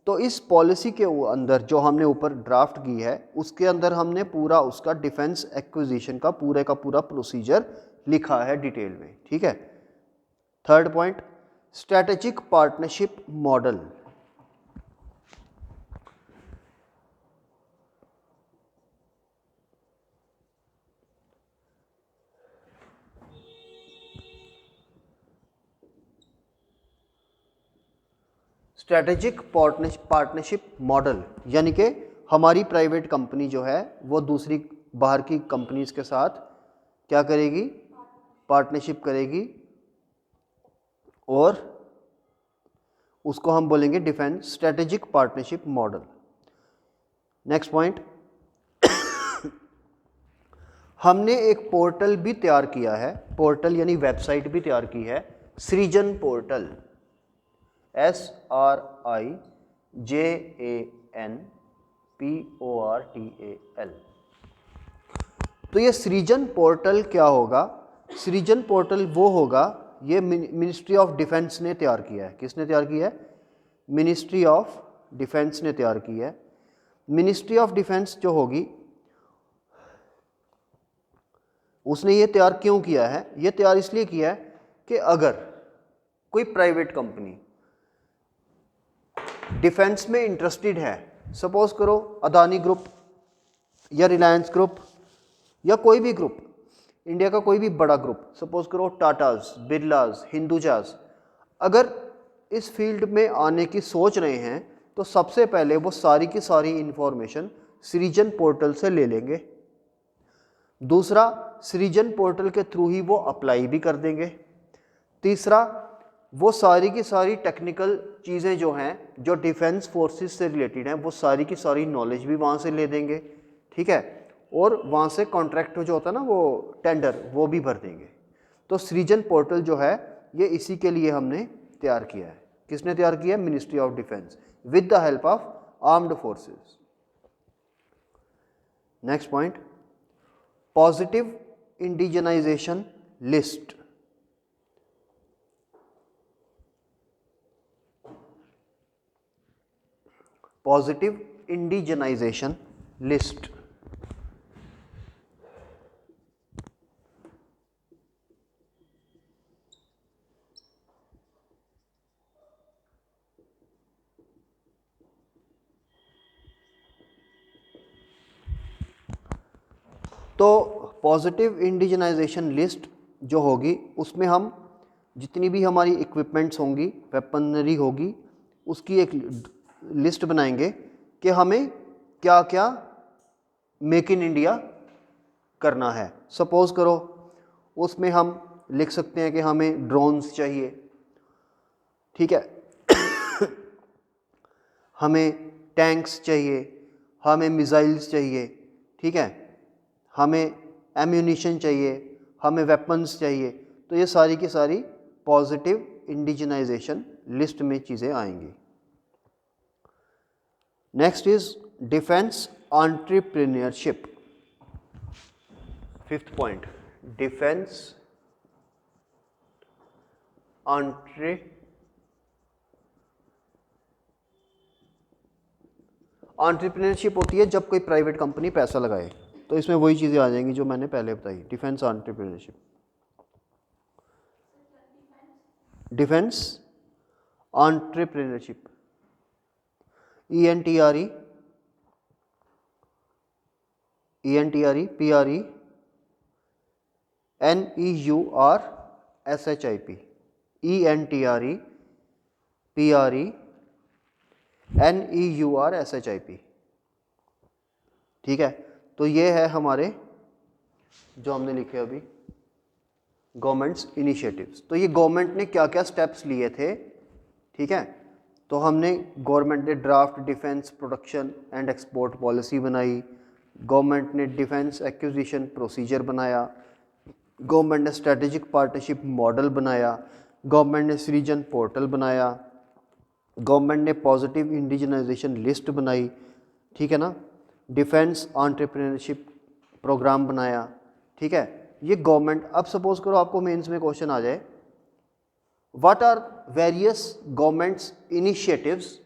तो इस पॉलिसी के अंदर जो हमने ऊपर ड्राफ्ट की है उसके अंदर हमने पूरा उसका डिफेंस एक्विजिशन का पूरा प्रोसीजर लिखा है डिटेल में, ठीक है। Third point, strategic partnership model. Strategic partnership model यानी कि हमारी प्राइवेट कंपनी जो है वो दूसरी बाहर की कंपनीज के साथ क्या करेगी, पार्टनरशिप करेगी, और उसको हम बोलेंगे defence strategic partnership model. Next point, हमने एक पोर्टल भी तैयार किया है, पोर्टल यानी वेबसाइट भी तैयार की है, सृजन पोर्टल, SRIJANPORTAL। तो ये सृजन पोर्टल क्या होगा, सृजन पोर्टल वो होगा, ये मिनिस्ट्री ऑफ डिफेंस ने तैयार किया है। किसने तैयार किया है, मिनिस्ट्री ऑफ डिफेंस ने तैयार की है। मिनिस्ट्री ऑफ डिफेंस जो होगी उसने ये तैयार क्यों किया है, ये तैयार इसलिए किया है कि अगर कोई प्राइवेट कंपनी डिफेंस में इंटरेस्टेड है, सपोज करो अदानी ग्रुप या रिलायंस ग्रुप या कोई भी ग्रुप, इंडिया का कोई भी बड़ा ग्रुप, सपोज करो टाटाज, बिरलाज, हिंदुजाज, अगर इस फील्ड में आने की सोच रहे हैं तो सबसे पहले वो सारी की सारी इंफॉर्मेशन सृजन पोर्टल से ले लेंगे। दूसरा, सृजन पोर्टल के थ्रू ही वो अप्लाई भी कर देंगे। तीसरा, वो सारी की सारी टेक्निकल चीज़ें जो हैं जो डिफेंस फोर्सेस से रिलेटेड हैं वो सारी की सारी नॉलेज भी वहाँ से ले देंगे, ठीक है। और वहाँ से कॉन्ट्रैक्ट जो होता है ना, वो टेंडर, वो भी भर देंगे। तो सृजन पोर्टल जो है ये इसी के लिए हमने तैयार किया है। किसने तैयार किया है, ministry of defence with the help of armed forces. Next point, positive indigenisation list. Positive indigenisation list. तो पॉजिटिव इंडिजनाइजेशन लिस्ट जो होगी उसमें हम जितनी भी हमारी इक्विपमेंट्स होंगी, वेपनरी होगी, उसकी एक लिस्ट बनाएंगे कि हमें क्या क्या मेक इन इंडिया करना है। सपोज़ करो उसमें हम लिख सकते हैं कि हमें ड्रोन्स चाहिए, ठीक है, हमें टैंक्स चाहिए, हमें मिसाइल्स चाहिए, ठीक है, हमें एम्यूनिशन चाहिए, हमें वेपन्स चाहिए। तो ये सारी की सारी पॉजिटिव इंडिजनाइजेशन लिस्ट में चीज़ें आएंगी। Next is defence entrepreneurship. Fifth point, defence entrepreneurship होती है जब कोई प्राइवेट कंपनी पैसा लगाए। तो इसमें वही चीज़ें आ जाएंगी जो मैंने पहले बताई, defence entrepreneurship. Defence entrepreneurship, ENTRE, PRE, NEURSHIP, ENTRE, PRE, NEURSHIP, ठीक है। तो ये है हमारे जो हमने लिखे अभी गवर्नमेंट्स इनिशिएटिव्स। तो ये गवर्नमेंट ने क्या क्या स्टेप्स लिए थे, ठीक है। तो हमने गवर्नमेंट ने draft defence production and export policy बनाई, गवर्नमेंट ने डिफेंस एक्विजिशन प्रोसीजर बनाया, गवर्नमेंट ने स्ट्रेटेजिक पार्टनरशिप मॉडल बनाया, गवर्नमेंट ने सृजन पोर्टल बनाया, गवर्नमेंट ने पॉजिटिव इंडिजनाइजेशन लिस्ट बनाई, ठीक है ना, डिफेंस एंटरप्रेन्योरशिप प्रोग्राम बनाया, ठीक है। ये गवर्नमेंट, अब सपोज करो आपको मेंस में क्वेश्चन आ जाए, what are various governments initiatives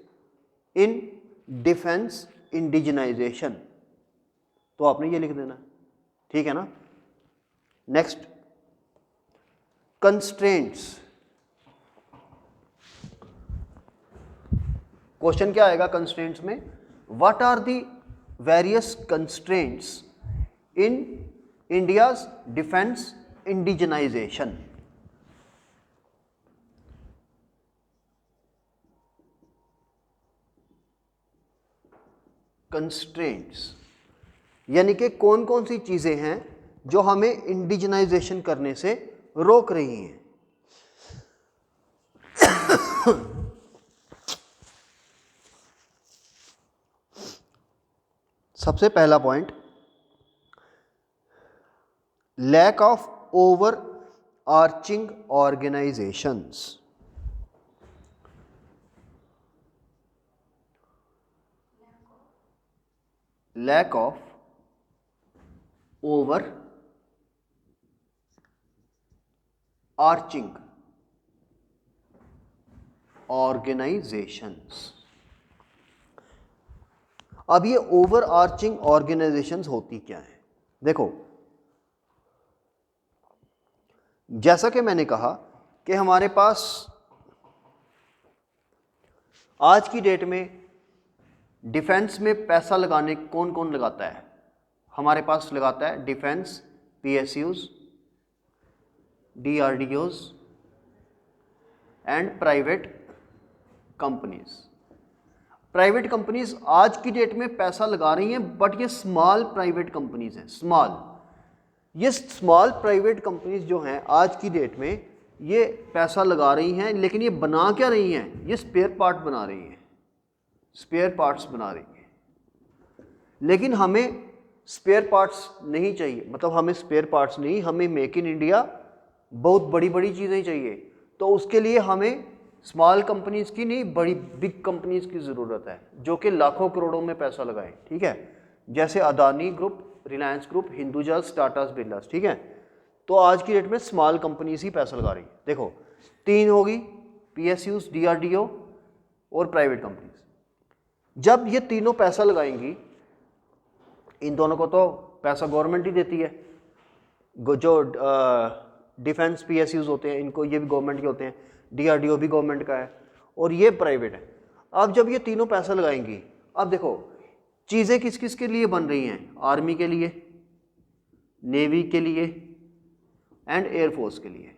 in defence indigenisation, तो आपने ये लिख देना, ठीक है ना। Next, constraints. क्वेश्चन क्या आएगा कंस्ट्रेंट्स में, what are the various constraints in India's defence indigenisation. Constraints यानी कि कौन कौन सी चीजें हैं जो हमें इंडिजनाइजेशन करने से रोक रही हैं। सबसे पहला point, lack of overarching organisations. Lack of overarching organisations. अब ये ओवर आर्चिंग ऑर्गेनाइजेशंस होती क्या है, देखो जैसा कि मैंने कहा कि हमारे पास आज की डेट में डिफेंस में पैसा लगाने कौन कौन लगाता है, हमारे पास लगाता है defence PSUs, DRDOs and private companies. Private companies आज की डेट में पैसा लगा रही हैं, बट ये स्मॉल प्राइवेट कंपनीज हैं। ये स्मॉल प्राइवेट कंपनीज जो हैं आज की डेट में ये पैसा लगा रही हैं, लेकिन ये बना क्या रही हैं, ये स्पेयर पार्ट बना रही हैं, स्पेयर पार्ट्स बना रही हैं। लेकिन हमें स्पेयर पार्ट्स नहीं चाहिए, मतलब हमें स्पेयर पार्ट्स नहीं, हमें मेक इन इंडिया बहुत बड़ी बड़ी चीज़ें चाहिए। तो उसके लिए हमें स्मॉल कंपनीज की नहीं, बड़ी बिग कंपनीज की ज़रूरत है जो कि लाखों करोड़ों में पैसा लगाएं, ठीक है। जैसे अदानी ग्रुप, रिलायंस ग्रुप, हिंदुजास, टाटास, बिरलास, ठीक है। तो आज की डेट में स्मॉल कंपनीज ही पैसा लगा रही। देखो 3 होगी, PSUs, DRDO और प्राइवेट कंपनीज। जब ये तीनों पैसा लगाएंगी, इन दोनों को तो पैसा गवर्नमेंट ही देती है, जो डिफेंस PSUs होते हैं इनको, ये भी गवर्नमेंट के होते हैं, DRDO भी गवर्नमेंट का है और ये प्राइवेट है। अब जब ये तीनों पैसा लगाएंगी, अब देखो चीज़ें किस किस के लिए बन रही हैं, आर्मी के लिए, नेवी के लिए एंड एयरफोर्स के लिए,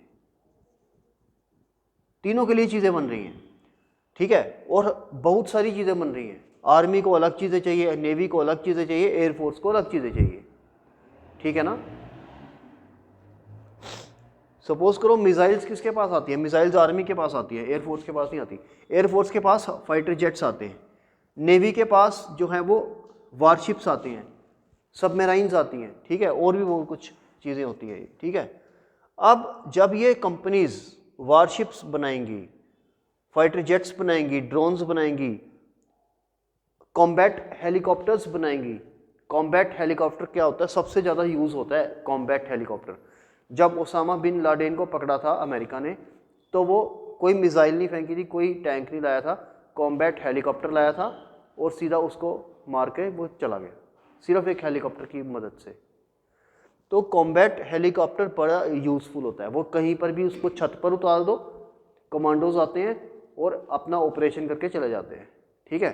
तीनों के लिए चीज़ें बन रही हैं, ठीक है। और बहुत सारी चीज़ें बन रही हैं, आर्मी को अलग चीज़ें चाहिए, नेवी को अलग चीज़ें चाहिए, एयरफोर्स को अलग चीज़ें चाहिए, ठीक है ना। सपोज करो मिसाइल्स किसके पास आती है, मिसाइल्स आर्मी के पास आती है, एयरफोर्स के पास नहीं आती। एयरफोर्स के पास फाइटर जेट्स आते हैं, नेवी के पास जो है वो वारशिप्स आते हैं, सबमराइन्स आती हैं, ठीक है, और भी वो कुछ चीज़ें होती हैं, ठीक है। अब जब ये कंपनीज वारशिप्स बनाएंगी, फाइटर जेट्स बनाएंगी, ड्रोन्स बनाएंगी, कॉम्बैट हेलीकॉप्टर्स बनाएंगी। कॉम्बैट हेलीकॉप्टर क्या होता है, सबसे ज़्यादा यूज़ होता है कॉम्बैट हेलीकॉप्टर। जब ओसामा बिन लादेन को पकड़ा था अमेरिका ने, तो वो कोई मिसाइल नहीं फेंकी थी, कोई टैंक नहीं लाया था, कॉम्बैट हेलीकॉप्टर लाया था और सीधा उसको मार के वो चला गया, सिर्फ एक हेलीकॉप्टर की मदद से। तो कॉम्बैट हेलीकॉप्टर बड़ा यूज़फुल होता है, वो कहीं पर भी उसको छत पर उतार दो, कमांडोज आते हैं और अपना ऑपरेशन करके चले जाते हैं, ठीक है।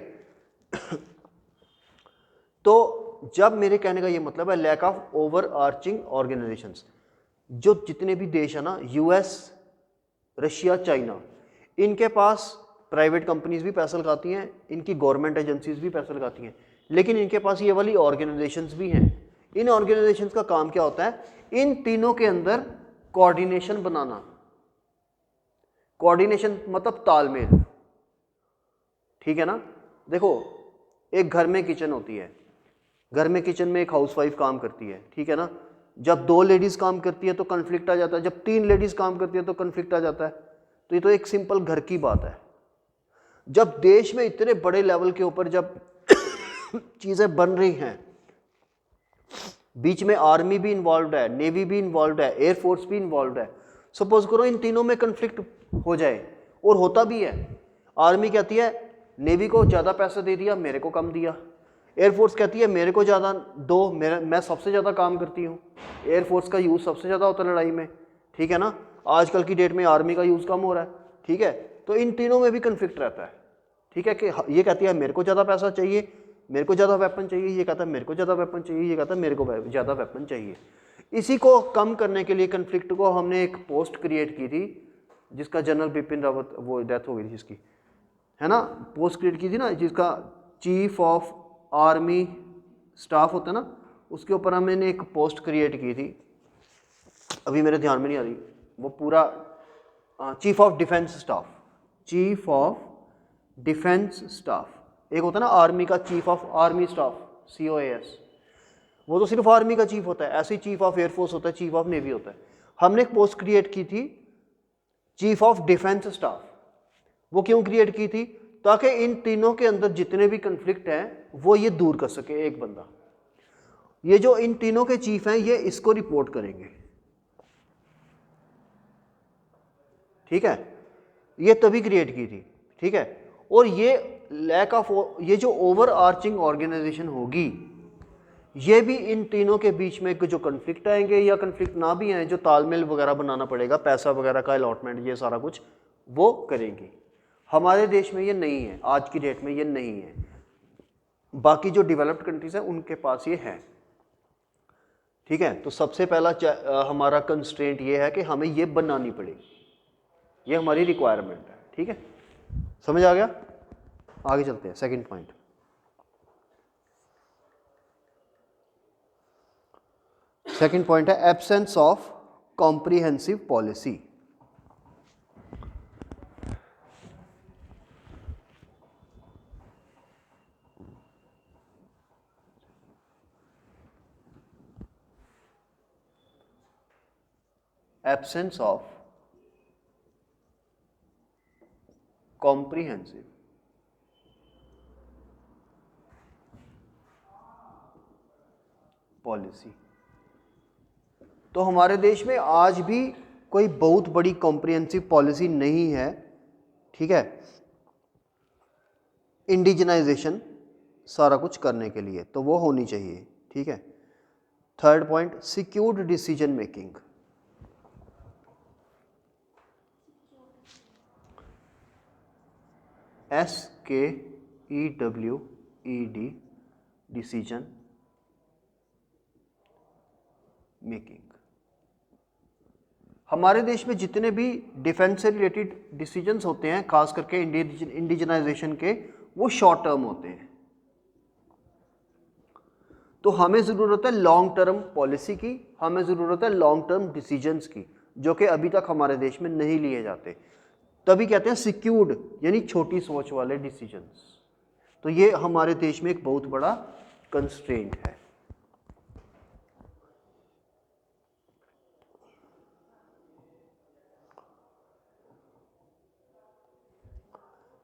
तो जब मेरे कहने का ये मतलब है lack of overarching organisations, जो जितने भी देश है ना, US, रशिया, चाइना, इनके पास प्राइवेट कंपनीज भी पैसा लगाती हैं, इनकी गवर्नमेंट एजेंसीज भी पैसा लगाती हैं, लेकिन इनके पास ये वाली ऑर्गेनाइजेशंस भी हैं। इन ऑर्गेनाइजेशंस का काम क्या होता है, इन तीनों के अंदर कोऑर्डिनेशन बनाना। कोऑर्डिनेशन मतलब तालमेल, ठीक है ना। देखो एक घर में किचन होती है, घर में किचन में एक हाउसवाइफ काम करती है, ठीक है ना। जब 2 लेडीज काम करती है तो कन्फ्लिक्ट आ जाता है, जब 3 लेडीज काम करती है तो कन्फ्लिक्ट आ जाता है। तो ये तो एक सिंपल घर की बात है। जब देश में इतने बड़े लेवल के ऊपर जब चीज़ें बन रही हैं, बीच में आर्मी भी इन्वॉल्व है, नेवी भी इन्वॉल्व है, एयरफोर्स भी इन्वॉल्व है। सपोज करो इन तीनों में कन्फ्लिक्ट हो जाए, और होता भी है। आर्मी कहती है नेवी को ज़्यादा पैसा दे दिया, मेरे को कम दिया। एयरफोर्स कहती है मेरे को ज़्यादा दो, मैं सबसे ज़्यादा काम करती हूँ। एयरफोर्स का यूज़ सबसे ज़्यादा होता है लड़ाई में, ठीक है ना। आजकल की डेट में आर्मी का यूज़ कम हो रहा है, ठीक है। तो इन तीनों में भी कन्फ्लिक्ट रहता है, ठीक है, कि ये कहती है मेरे को ज़्यादा पैसा चाहिए, मेरे को ज़्यादा वेपन चाहिए, ये कहता है मेरे को ज़्यादा वेपन चाहिए, ये कहता है मेरे को ज़्यादा वेपन चाहिए। इसी को कम करने के लिए, कन्फ्लिक्ट को, हमने एक पोस्ट क्रिएट की थी, जिसका जनरल बिपिन रावत, वो डेथ हो गई थी जिसकी, है ना, पोस्ट क्रिएट की थी ना, जिसका चीफ ऑफ आर्मी स्टाफ होता है ना, उसके ऊपर हमने एक पोस्ट क्रिएट की थी, अभी मेरे ध्यान में नहीं आ रही वो पूरा। Chief of defence staff, chief of defence staff, एक होता है ना आर्मी का chief of army staff, COAS, वो तो सिर्फ आर्मी का चीफ होता है। ऐसे ही चीफ ऑफ एयरफोर्स होता है, चीफ ऑफ नेवी होता है। हमने एक पोस्ट क्रिएट की थी चीफ ऑफ डिफेंस स्टाफ। वो क्यों क्रिएट की थी, ताकि इन तीनों के अंदर जितने भी कन्फ्लिक्ट हैं वो ये दूर कर सके एक बंदा। ये जो इन तीनों के चीफ हैं ये इसको रिपोर्ट करेंगे, ठीक है। ये तभी क्रिएट की थी, ठीक है। और ये लैक ऑफ, ये जो ओवर आर्चिंग ऑर्गेनाइजेशन होगी, ये भी इन तीनों के बीच में जो कन्फ्लिक्ट आएंगे या कन्फ्लिक्ट ना भी आए, जो तालमेल वगैरह बनाना पड़ेगा, पैसा वगैरह का अलॉटमेंट, ये सारा कुछ वो करेंगी। हमारे देश में ये नहीं है, आज की डेट में ये नहीं है। बाकी जो डेवलप्ड कंट्रीज हैं उनके पास ये है, ठीक है। तो सबसे पहला हमारा कंस्ट्रेंट ये है कि हमें ये बनानी पड़ेगी, ये हमारी रिक्वायरमेंट है, ठीक है। समझ आ गया, आगे चलते हैं। सेकंड पॉइंट, सेकंड पॉइंट है absence of comprehensive policy. Absence of comprehensive policy. तो हमारे देश में आज भी कोई बहुत बड़ी कॉम्प्रिहेंसिव पॉलिसी नहीं है, ठीक है। इंडिजिनाइजेशन सारा कुछ करने के लिए, तो वो होनी चाहिए, ठीक है। Third point, secured decision making. SKEWED, decision making. हमारे देश में जितने भी डिफेंस से रिलेटेड डिसीजंस होते हैं, खास करके इंडिजनाइजेशन के, वो शॉर्ट टर्म होते हैं। तो हमें ज़रूरत है लॉन्ग टर्म पॉलिसी की, हमें ज़रूरत है लॉन्ग टर्म डिसीजंस की, जो कि अभी तक हमारे देश में नहीं लिए जाते। तभी कहते हैं सिक्योर्ड, यानी छोटी सोच वाले डिसीजंस। तो ये हमारे देश में एक बहुत बड़ा कंस्ट्रेंट है।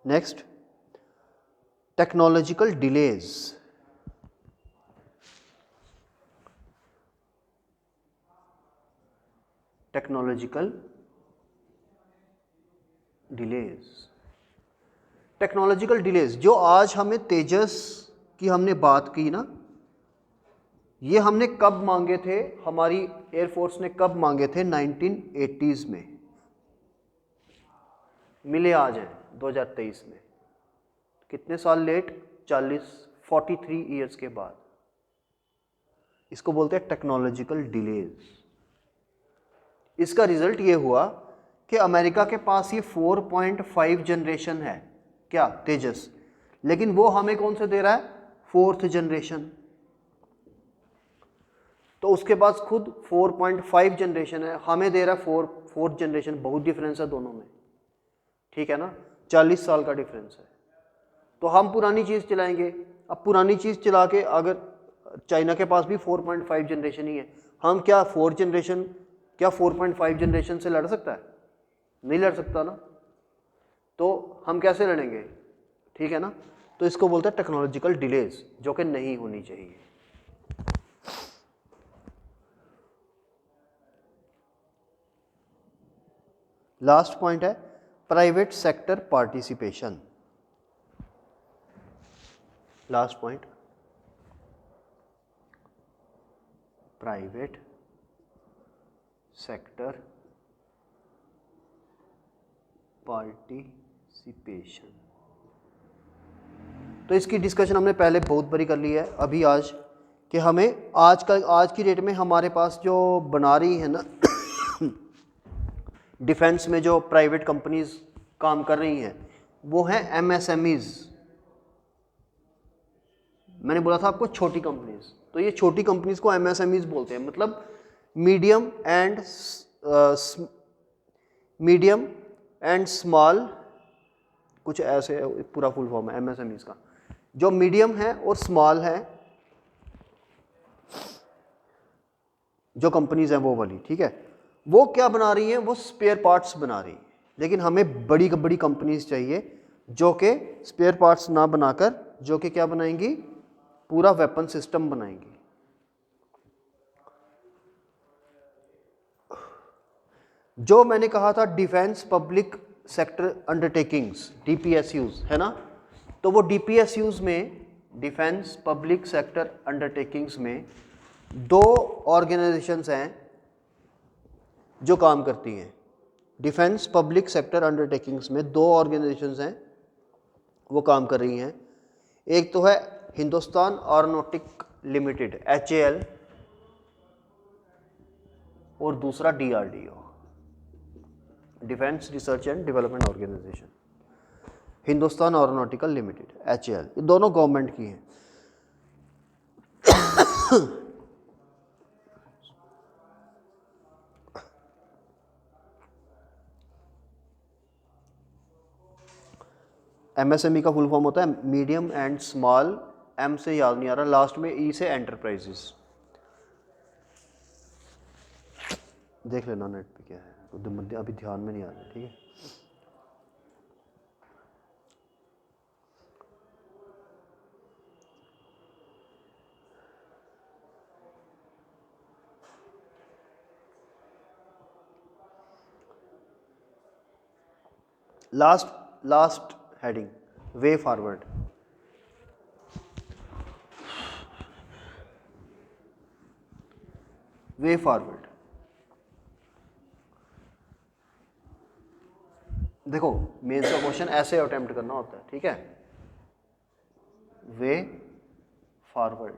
Next, technological delays. Technological delays, technological delays, जो आज हमें तेजस की हमने बात की ना, ये हमने कब मांगे थे, हमारी एयरफोर्स ने कब मांगे थे? 1980s में। मिले आज हैं 2023 में। कितने साल लेट? 43 ईयर्स के बाद। इसको बोलते हैं टेक्नोलॉजिकल डिलेज। इसका रिजल्ट ये हुआ कि अमेरिका के पास ये 4.5 जनरेशन है, क्या? तेजस। लेकिन वो हमें कौन से दे रहा है? 4th generation. तो उसके पास खुद 4.5 जनरेशन है, हमें दे रहा है 4th जनरेशन। बहुत डिफरेंस है दोनों में, ठीक है ना? 40 साल का डिफरेंस है। तो हम पुरानी चीज़ चलाएंगे। अब पुरानी चीज़ चला के, अगर चाइना के पास भी 4.5 जनरेशन ही है, हम क्या 4 जनरेशन, क्या 4.5 जनरेशन से लड़ सकता है? नहीं लड़ सकता ना। तो हम कैसे लड़ेंगे? ठीक है ना? तो इसको बोलते हैं टेक्नोलॉजिकल डिलेज, जो कि नहीं होनी चाहिए। लास्ट पॉइंट है private sector participation. Last point, private sector participation. तो इसकी डिस्कशन हमने पहले बहुत बड़ी कर ली है। अभी आज कि हमें आज की डेट में हमारे पास जो बना रही है ना डिफेंस में जो प्राइवेट कंपनीज काम कर रही हैं, वो हैं MSMEs। मैंने बोला था आपको छोटी कंपनीज, तो ये छोटी कंपनीज को MSMEs बोलते हैं, मतलब मीडियम एंड स्मॉल, कुछ ऐसे पूरा फुल फॉर्म है MSMEs का। जो मीडियम है और स्मॉल है जो कंपनीज हैं वो वाली, ठीक है। वो क्या बना रही हैं? वो स्पेयर पार्ट्स बना रही हैं। लेकिन हमें बड़ी बड़ी कंपनीज चाहिए जो कि स्पेयर पार्ट्स ना बनाकर, जो कि क्या बनाएंगी? पूरा वेपन सिस्टम बनाएंगी। जो मैंने कहा था defence public sector undertakings, DPSUs, है ना? तो वो DPSUs में, डिफेंस पब्लिक सेक्टर अंडरटेकिंग्स में, 2 ऑर्गेनाइजेशंस हैं जो काम करती हैं। डिफेंस पब्लिक सेक्टर अंडरटेकिंग्स में 2 ऑर्गेनाइजेशंस हैं, वो काम कर रही हैं। एक तो है हिंदुस्तान एरोनॉटिक लिमिटेड, HAL, और दूसरा DRDO, defence research and development organisation. Hindustan aeronautical limited, HAL, ये दोनों गवर्नमेंट की हैं। MSME का फुल फॉर्म होता है मीडियम एंड स्मॉल, M से याद नहीं आ रहा, लास्ट में E से एंटरप्राइजेस। देख लेना नेट पे क्या है, अभी ध्यान में नहीं आ रहा, ठीक है। Last heading, way forward. Way forward. देखो मेंस का क्वेश्चन ऐसे अटेम्प्ट करना होता है, ठीक है, वे फॉरवर्ड।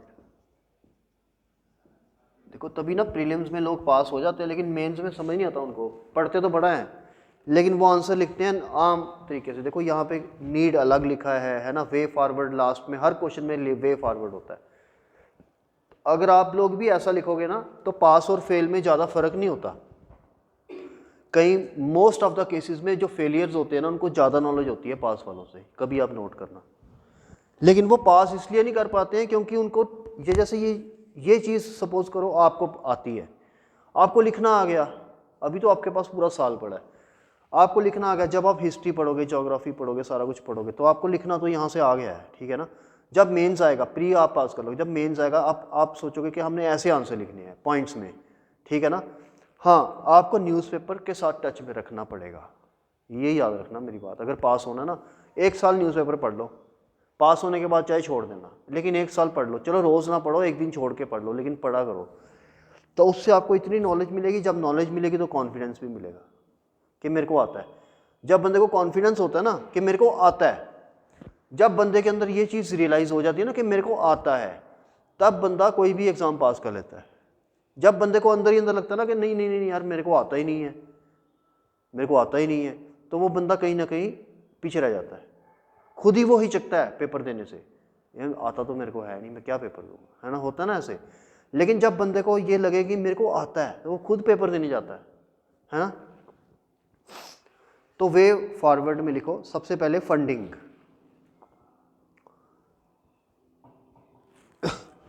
देखो तभी ना प्रीलिम्स में लोग पास हो जाते हैं, लेकिन मेंस में समझ नहीं आता उनको, पढ़ते तो बड़ा है लेकिन वो आंसर लिखते हैं आम तरीके से। देखो यहाँ पे नीड अलग लिखा है ना, वे फॉरवर्ड लास्ट में हर क्वेश्चन में वे फॉरवर्ड होता है। अगर आप लोग भी ऐसा लिखोगे ना तो पास और फेल में ज़्यादा फर्क नहीं होता। कई मोस्ट ऑफ द केसेस में जो फेलियर्स होते हैं ना उनको ज़्यादा नॉलेज होती है पास वालों से, कभी आप नोट करना। लेकिन वो पास इसलिए नहीं कर पाते हैं क्योंकि उनको ये जैसे ये चीज़ सपोज करो आपको आती है, आपको लिखना आ गया, अभी तो आपके पास पूरा साल पड़ा है, आपको लिखना आ गया। जब आप हिस्ट्री पढ़ोगे, ज्योग्राफी पढ़ोगे, सारा कुछ पढ़ोगे तो आपको लिखना तो यहाँ से आ गया है, ठीक है ना। जब मेंस आएगा, प्री आप पास कर लोगे, जब मेंस आएगा आप सोचोगे कि हमने ऐसे आंसर लिखने हैं पॉइंट्स में, ठीक है ना। हाँ, आपको न्यूज़पेपर के साथ टच में रखना पड़ेगा, ये याद रखना मेरी बात। अगर पास होना ना, 1 साल न्यूज़पेपर पढ़ लो, पास होने के बाद चाहे छोड़ देना, लेकिन 1 साल पढ़ लो। चलो रोज़ ना पढ़ो, एक दिन छोड़ के पढ़ लो, लेकिन पढ़ा करो। तो उससे आपको इतनी नॉलेज मिलेगी, जब नॉलेज मिलेगी तो कॉन्फिडेंस भी मिलेगा कि मेरे को आता है। जब बंदे को कॉन्फिडेंस होता है ना कि मेरे को आता है, जब बंदे के अंदर ये चीज़ रियलाइज़ हो जाती है ना कि मेरे को आता है, तब बंदा कोई भी एग्ज़ाम पास कर लेता है। जब बंदे को अंदर ही अंदर लगता है ना कि नहीं नहीं नहीं यार मेरे को आता ही नहीं है, मेरे को आता ही नहीं है, तो वो बंदा कहीं ना कहीं पीछे रह जाता है। खुद ही वो हिचकता है पेपर देने से, यार आता तो मेरे को है नहीं, मैं क्या पेपर दूंगा, है ना, होता है ना ऐसे। लेकिन जब बंदे को ये लगे कि मेरे को आता है तो वो खुद पेपर देने जाता है ना। तो वे फॉरवर्ड में लिखो सबसे पहले फंडिंग।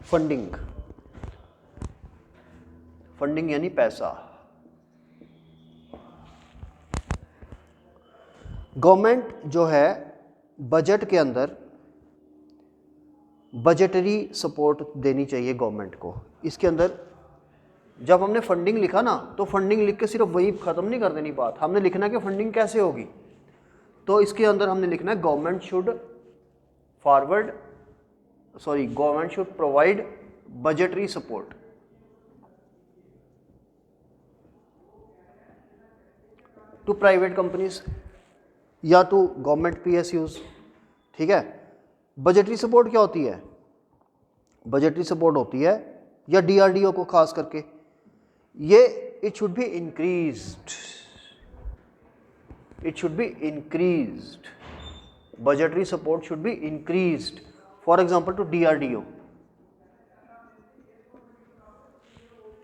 फंडिंग, फंडिंग यानी पैसा। गवर्नमेंट जो है बजट के अंदर बजटरी सपोर्ट देनी चाहिए गवर्नमेंट को। इसके अंदर जब हमने फंडिंग लिखा ना, तो फंडिंग लिख के सिर्फ वही ख़त्म नहीं कर देनी बात, हमने लिखना है कि फंडिंग कैसे होगी। तो इसके अंदर हमने लिखना है government should provide budgetary support to private companies या टू गवर्नमेंट PSUs, ठीक है। बजटरी सपोर्ट क्या होती है? बजटरी सपोर्ट होती है, या DRDO को खास करके, ये it should be increased, it should be increased, budgetary support should be increased, for example to DRDO,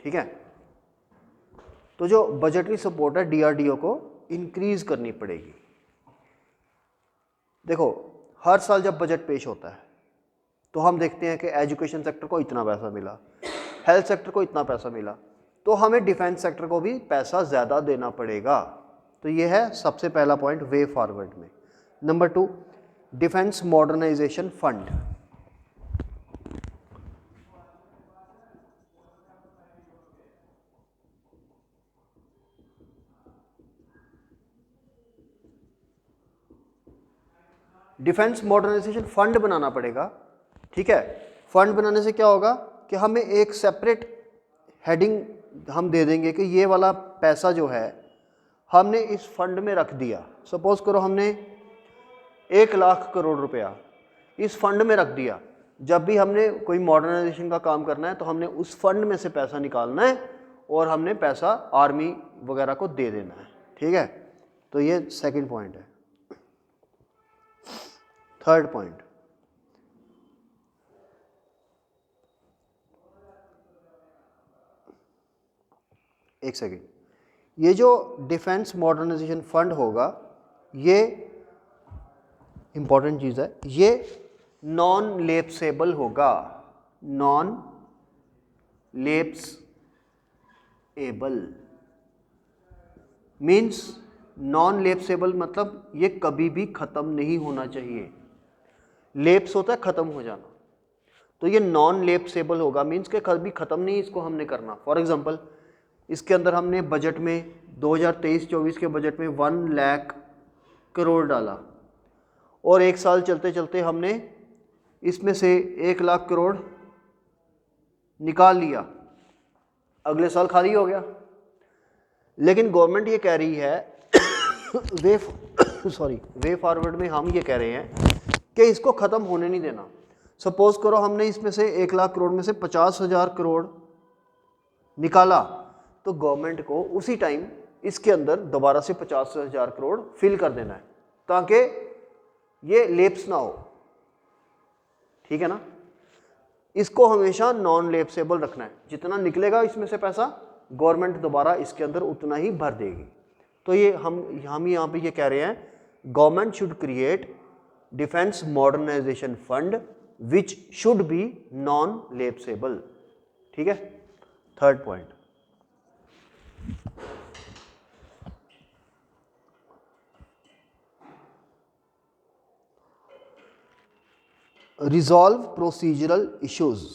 ठीक है। तो जो बजटरी सपोर्ट है DRDO को इंक्रीज करनी पड़ेगी। देखो हर साल जब बजट पेश होता है तो हम देखते हैं कि एजुकेशन सेक्टर को इतना पैसा मिला, हेल्थ सेक्टर को इतना पैसा मिला, तो हमें डिफेंस सेक्टर को भी पैसा ज़्यादा देना पड़ेगा। तो ये है सबसे पहला पॉइंट वे फॉरवर्ड में। Number 2, defence modernisation fund. Defence modernisation fund बनाना पड़ेगा, ठीक है। फंड बनाने से क्या होगा कि हमें एक सेपरेट हेडिंग हम दे देंगे कि ये वाला पैसा जो है हमने इस फंड में रख दिया। सपोज करो हमने 1 लाख करोड़ रुपया इस फंड में रख दिया। जब भी हमने कोई मॉडर्नाइजेशन का काम करना है तो हमने उस फंड में से पैसा निकालना है और हमने पैसा आर्मी वगैरह को दे देना है, ठीक है। तो ये सेकंड पॉइंट है। थर्ड पॉइंट, एक सेकेंड, ये जो डिफेंस मॉडर्नाइजेशन फंड होगा ये इंपॉर्टेंट चीज़ है, ये नॉन लेप्सेबल होगा। Non lapsable means, non lapsable मतलब ये कभी भी ख़त्म नहीं होना चाहिए। लेप्स होता है ख़त्म हो जाना, तो ये नॉन लेप्सेबल होगा मीन्स के कभी ख़त्म नहीं इसको हमने करना। फॉर एग्जांपल इसके अंदर हमने बजट में 2023-24 के बजट में 1 लाख करोड़ डाला और 1 साल चलते चलते हमने इसमें से 1 लाख करोड़ निकाल लिया, अगले साल खाली हो गया। लेकिन गवर्नमेंट ये कह रही है वे फॉरवर्ड में हम ये कह रहे हैं कि इसको ख़त्म होने नहीं देना। सपोज करो हमने इसमें से 1,00,000 करोड़ में से 50,000 करोड़ निकाला, तो गवर्नमेंट को उसी टाइम इसके अंदर दोबारा से 50,000 करोड़ फिल कर देना है ताकि ये लेप्स ना हो। ठीक है ना, इसको हमेशा नॉन लेप्सेबल रखना है। जितना निकलेगा इसमें से पैसा, गवर्नमेंट दोबारा इसके अंदर उतना ही भर देगी। तो ये हम यहाँ पे ये कह रहे हैं, government should create defence modernisation fund which should be non lapsable. ठीक है, third point. Resolve procedural issues.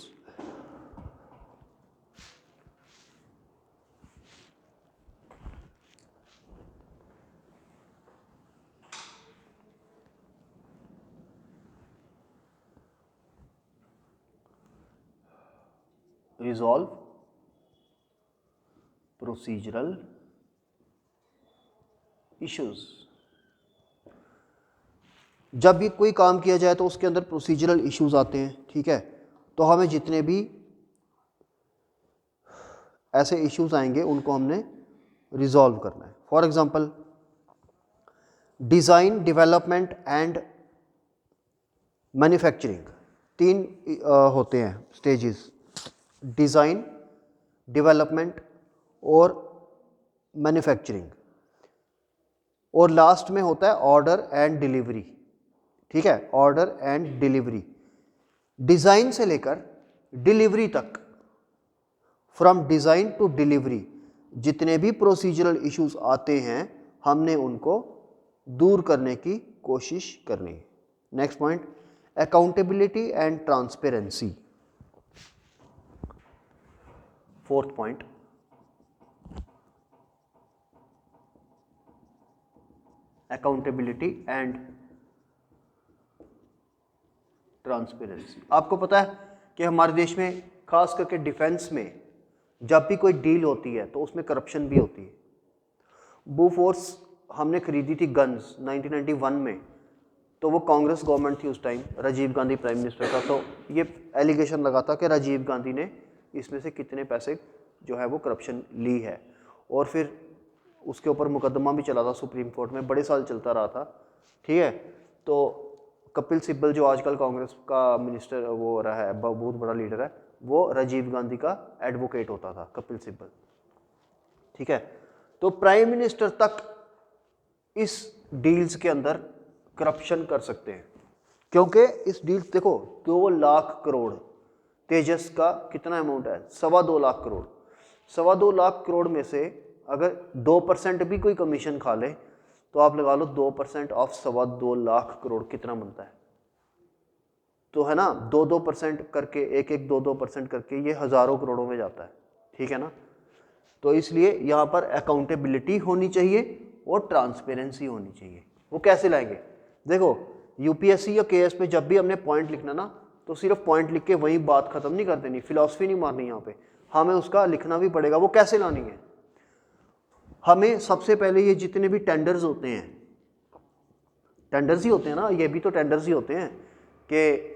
Resolve procedural issues. जब भी कोई काम किया जाए तो उसके अंदर प्रोसीजरल इश्यूज आते हैं। ठीक है, तो हमें जितने भी ऐसे इश्यूज आएंगे उनको हमने रिजॉल्व करना है। For example, design, development and manufacturing, 3 होते हैं स्टेजेस, डिज़ाइन, डेवलपमेंट और मैन्युफैक्चरिंग, और लास्ट में होता है ऑर्डर एंड डिलीवरी। ठीक है, ऑर्डर एंड डिलीवरी। डिज़ाइन से लेकर डिलीवरी तक, फ्रॉम डिज़ाइन टू डिलीवरी, जितने भी प्रोसीजरल इश्यूज आते हैं हमने उनको दूर करने की कोशिश करनी है। Next point, accountability and transparency. Fourth point, accountability and transparency. आपको पता है कि हमारे देश में खास करके डिफेंस में जब भी कोई डील होती है तो उसमें करप्शन भी होती है। बोफोर्स हमने खरीदी थी गन्स 1991 में, तो वो कांग्रेस गवर्नमेंट थी उस time, Rajiv Gandhi prime minister था। तो ये एलिगेशन लगा था कि राजीव गांधी ने इसमें से कितने पैसे जो है वो करप्शन ली है, और फिर उसके ऊपर मुकदमा भी चला था सुप्रीम कोर्ट में, बड़े साल चलता रहा था। ठीक है, तो कपिल सिब्बल जो आजकल कांग्रेस का मिनिस्टर वो हो रहा है, बहुत बड़ा लीडर है, वो राजीव गांधी का एडवोकेट होता था, कपिल सिब्बल। ठीक है, तो प्राइम मिनिस्टर तक इस डील्स के अंदर करप्शन कर सकते हैं, क्योंकि इस डील्स देखो 2 लाख करोड़, तेजस का कितना अमाउंट है, 2.25 लाख करोड़। 2.25 लाख करोड़ में से अगर 2% भी कोई कमीशन खा ले तो आप लगा लो 2% ऑफ 2.25 लाख करोड़ कितना बनता है। तो है ना, 2% करके, 2% करके ये हज़ारों करोड़ों में जाता है। ठीक है ना, तो इसलिए यहाँ पर अकाउंटेबिलिटी होनी चाहिए और ट्रांसपेरेंसी होनी चाहिए। वो कैसे लाएंगे, देखो यूपीएससी या केएस पे जब भी हमने पॉइंट लिखना ना, तो सिर्फ पॉइंट लिख के वही बात खत्म नहीं कर देनी, फिलॉसफी नहीं मारनी, यहाँ पे हमें उसका लिखना भी पड़ेगा। वो कैसे लानी है, हमें सबसे पहले ये जितने भी टेंडर्स होते हैं, टेंडर्स ही होते हैं ना, ये भी तो टेंडर्स ही होते हैं कि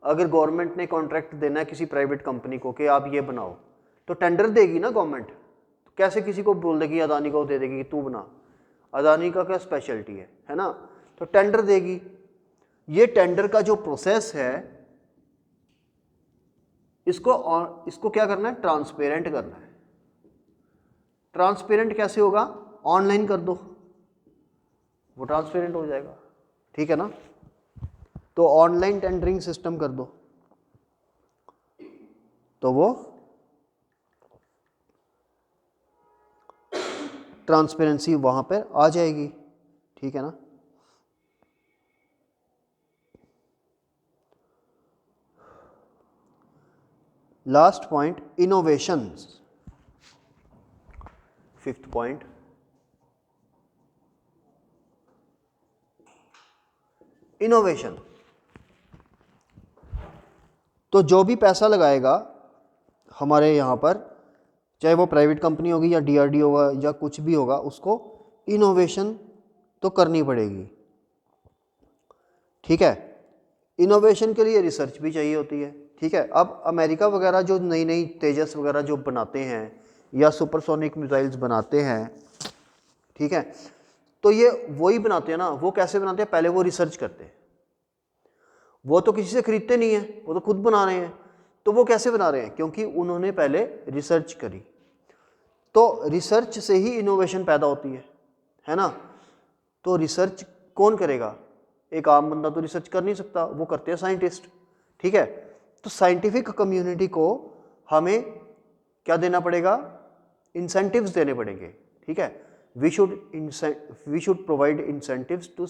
अगर गवर्नमेंट ने कॉन्ट्रैक्ट देना है किसी प्राइवेट कंपनी को कि आप ये बनाओ, तो टेंडर देगी ना गवर्नमेंट। तो कैसे किसी को बोल देगी, अदानी को दे देगी कि तू बना, अदानी का क्या स्पेशलिटी है ना, तो टेंडर देगी। ये टेंडर का जो प्रोसेस है इसको क्या करना है, ट्रांसपेरेंट करना है। ट्रांसपेरेंट कैसे होगा, ऑनलाइन कर दो, वो ट्रांसपेरेंट हो जाएगा। ठीक है ना, तो ऑनलाइन टेंडरिंग सिस्टम कर दो तो वो ट्रांसपेरेंसी वहां पर आ जाएगी। ठीक है ना, last point, innovations. 5th point, innovation. तो जो भी पैसा लगाएगा हमारे यहाँ पर, चाहे वो प्राइवेट कंपनी होगी या DRDO होगा या कुछ भी होगा, उसको इनोवेशन तो करनी पड़ेगी। ठीक है, इनोवेशन के लिए रिसर्च भी चाहिए होती है। ठीक है, अब अमेरिका वगैरह जो नई नई तेजस वगैरह जो बनाते हैं या सुपरसोनिक मिसाइल्स बनाते हैं, ठीक है, तो ये वही बनाते हैं ना। वो कैसे बनाते हैं? पहले वो रिसर्च करते हैं। वो तो किसी से खरीदते नहीं है, वो तो खुद बना रहे हैं। तो वो कैसे बना रहे हैं? क्योंकि उन्होंने पहले रिसर्च करी। तो रिसर्च से ही इनोवेशन पैदा होती है ना। तो रिसर्च कौन करेगा? एक आम बंदा तो रिसर्च कर नहीं सकता, वो करते हैं साइंटिस्ट। ठीक है, तो साइंटिफिक कम्युनिटी को हमें क्या देना पड़ेगा? इंसेंटिव्स देने पड़ेंगे। ठीक है, we should provide incentives to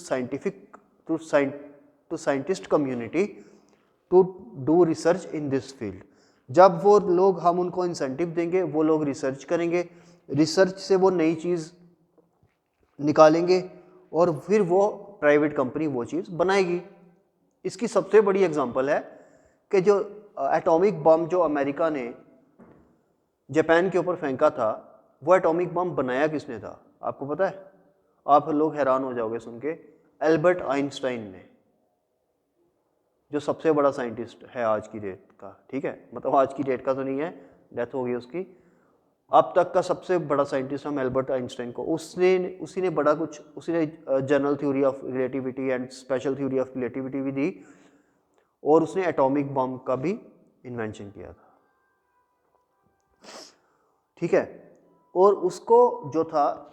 scientist community to do research in this field. जब वो लोग, हम उनको इंसेंटिव देंगे, वो लोग रिसर्च करेंगे, रिसर्च से वो नई चीज़ निकालेंगे और फिर वो प्राइवेट कंपनी वो चीज़ बनाएगी। इसकी सबसे बड़ी एग्जांपल है कि जो एटॉमिक बम जो अमेरिका ने जापान के ऊपर फेंका था, वो एटॉमिक बम बनाया किसने था? आपको पता है? आप लोग हैरान हो जाओगे सुन के। एल्बर्ट आइंस्टाइन ने, जो सबसे बड़ा साइंटिस्ट है आज की डेट का। ठीक है, मतलब आज की डेट का तो नहीं है, डेथ हो गई उसकी। अब तक का सबसे बड़ा साइंटिस्ट हम एल्बर्ट आइंस्टाइन को, उसी ने बड़ा कुछ, उसी ने general theory of relativity and special theory of relativity भी दी, और उसने एटॉमिक बम का भी इन्वेंशन किया था। ठीक है, और उसको जो था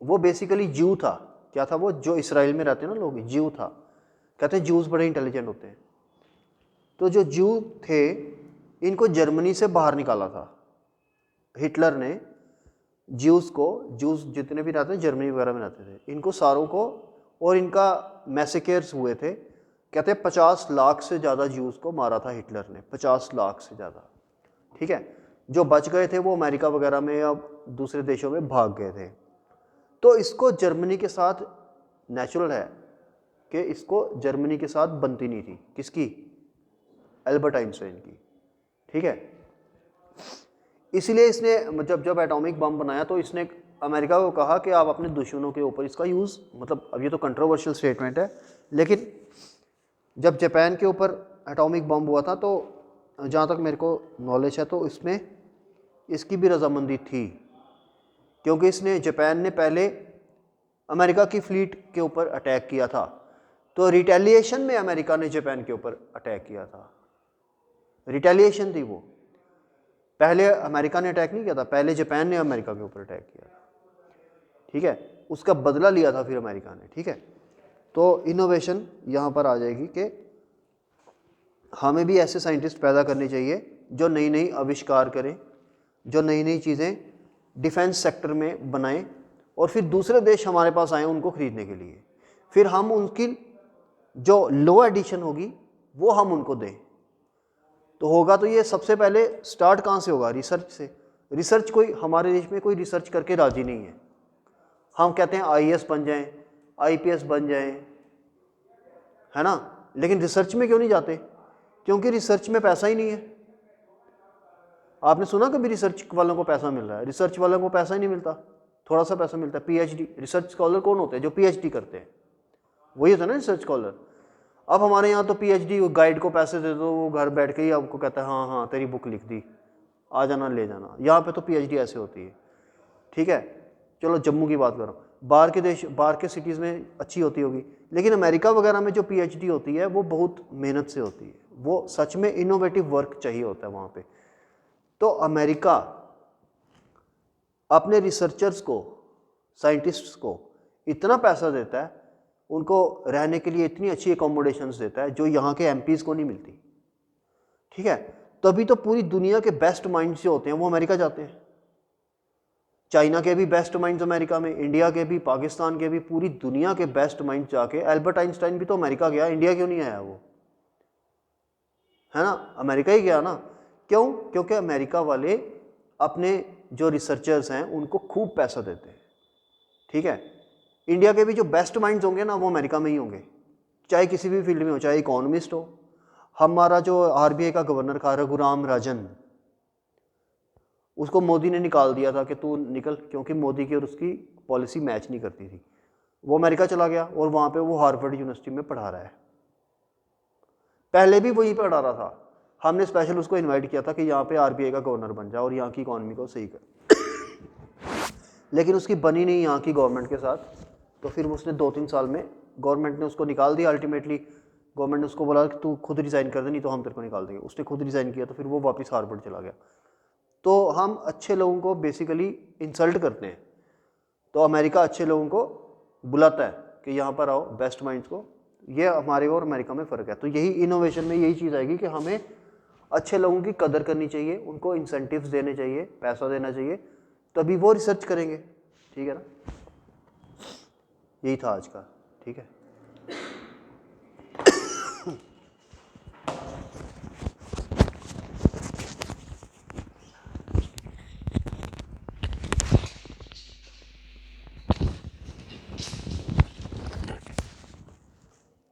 वो बेसिकली ज्यू था। क्या था वो? जो इसराइल में रहते हैं ना लोग, ज्यू था। कहते हैं ज्यूज बड़े इंटेलिजेंट होते हैं। तो जो ज्यू थे, इनको जर्मनी से बाहर निकाला था हिटलर ने। ज्यूज जितने भी रहते हैं जर्मनी वगैरह में रहते थे, इनको सारों को, और इनका मैसेकेर्स हुए थे। कहते हैं 50 लाख से ज़्यादा ज्यूज को मारा था हिटलर ने, 50 लाख से ज़्यादा। ठीक है, जो बच गए थे वो अमेरिका वगैरह में या दूसरे देशों में भाग गए थे। तो इसको जर्मनी के साथ, नेचुरल है कि इसको जर्मनी के साथ बनती नहीं थी। किसकी? एल्बर्ट आइंस्टाइन की। ठीक है, इसलिए इसने जब एटॉमिक बम बनाया तो इसने अमेरिका को कहा कि आप अपने दुश्मनों के ऊपर इसका यूज़, मतलब अब ये तो कंट्रोवर्शियल स्टेटमेंट है, लेकिन जब जापान के ऊपर एटॉमिक बम हुआ था, तो जहाँ तक मेरे को नॉलेज है तो इसमें इसकी भी रजामंदी थी, क्योंकि इसने, जापान ने पहले अमेरिका की फ्लीट के ऊपर अटैक किया था। तो रिटेलिएशन में अमेरिका ने जापान के ऊपर अटैक किया था। रिटेलिएशन थी वो। पहले अमेरिका ने अटैक नहीं किया था, पहले जापान ने अमेरिका के ऊपर अटैक किया था। ठीक है, उसका बदला लिया था फिर अमेरिका ने। ठीक है, तो इनोवेशन यहाँ पर आ जाएगी कि हमें भी ऐसे साइंटिस्ट पैदा करने चाहिए जो नई नई आविष्कार करें, जो नई नई चीज़ें डिफेंस सेक्टर में बनाएं, और फिर दूसरे देश हमारे पास आए उनको खरीदने के लिए। फिर हम उनकी जो लो एडिशन होगी वो हम उनको दें। तो होगा तो ये सबसे पहले स्टार्ट कहाँ से होगा? रिसर्च से। रिसर्च, कोई हमारे देश में कोई रिसर्च करके राजी नहीं है। हम कहते हैं IAS बन जाएं, IPS बन जाएं, है ना, लेकिन रिसर्च में क्यों नहीं जाते? क्योंकि रिसर्च में पैसा ही नहीं है। आपने सुना कभी रिसर्च वालों को पैसा मिल रहा है? रिसर्च वालों को पैसा ही नहीं मिलता, थोड़ा सा पैसा मिलता है। PhD, रिसर्च स्कॉलर कौन होते हैं? जो PhD करते हैं, वही होता है ना रिसर्च स्कॉलर। अब हमारे यहाँ तो PhD गाइड को पैसे दे दो, वो घर बैठ के ही आपको कहता है हाँ हाँ तेरी बुक लिख दी, आ जाना ले जाना। यहाँ पे तो PhD ऐसे होती है। ठीक है, चलो जम्मू की बात करो, बाहर के देश, बाहर के सिटीज़ में अच्छी होती होगी, लेकिन अमेरिका वगैरह में जो PhD होती है वो बहुत मेहनत से होती है। वो सच में इनोवेटिव वर्क चाहिए होता है वहाँ पे। तो अमेरिका अपने रिसर्चर्स को, साइंटिस्ट्स को इतना पैसा देता है, उनको रहने के लिए इतनी अच्छी एकोमोडेशंस देता है जो यहाँ के MPs को नहीं मिलती। ठीक है, तभी तो पूरी दुनिया के बेस्ट माइंड्स जो होते हैं वो अमेरिका जाते हैं। चाइना के भी बेस्ट माइंड्स अमेरिका में, इंडिया के भी, पाकिस्तान के भी, पूरी दुनिया के बेस्ट माइंड्स जाके, एल्बर्ट आइंस्टाइन भी तो अमेरिका गया, इंडिया क्यों नहीं आया वो? है ना, अमेरिका ही गया ना। क्यों? क्योंकि अमेरिका वाले अपने जो रिसर्चर्स हैं उनको खूब पैसा देते हैं। ठीक है, इंडिया के भी जो बेस्ट माइंड्स होंगे ना वो अमेरिका में ही होंगे, चाहे किसी भी फील्ड में हो, चाहे इकोनॉमिस्ट हो, हमारा जो आरबीआई का गवर्नर था रघुराम राजन, उसको मोदी ने निकाल दिया था कि तू निकल, क्योंकि मोदी की और उसकी पॉलिसी मैच नहीं करती थी। वो अमेरिका चला गया और वहाँ पे वो हार्वर्ड यूनिवर्सिटी में पढ़ा रहा है। पहले भी वहीं पढ़ा रहा था, हमने स्पेशल उसको इनवाइट किया था कि यहाँ पे आरबीआई का गवर्नर बन जाए और यहाँ की इकॉनमी को सही कर लेकिन उसकी बनी नहीं यहाँ की गवर्नमेंट के साथ। तो फिर उसने 2-3 साल में गवर्नमेंट ने उसको निकाल दिया। अल्टीमेटली गवर्नमेंट ने उसको बोला कि तू खुद रिज़ाइन कर दे, नहीं तो हम तेरे को निकाल देंगे। उसने खुद रिज़ाइन किया, तो फिर वो वापस हार्वर्ड चला गया। तो हम अच्छे लोगों को बेसिकली इंसल्ट करते हैं, तो अमेरिका अच्छे लोगों को बुलाता है कि यहाँ पर आओ, बेस्ट माइंड्स को। ये हमारे और अमेरिका में फ़र्क है। तो यही इनोवेशन में यही चीज़ आएगी कि हमें अच्छे लोगों की कदर करनी चाहिए, उनको इंसेंटिव्स देने चाहिए, पैसा देना चाहिए, तभी वो रिसर्च करेंगे। ठीक है ना, यही था आज का। ठीक है।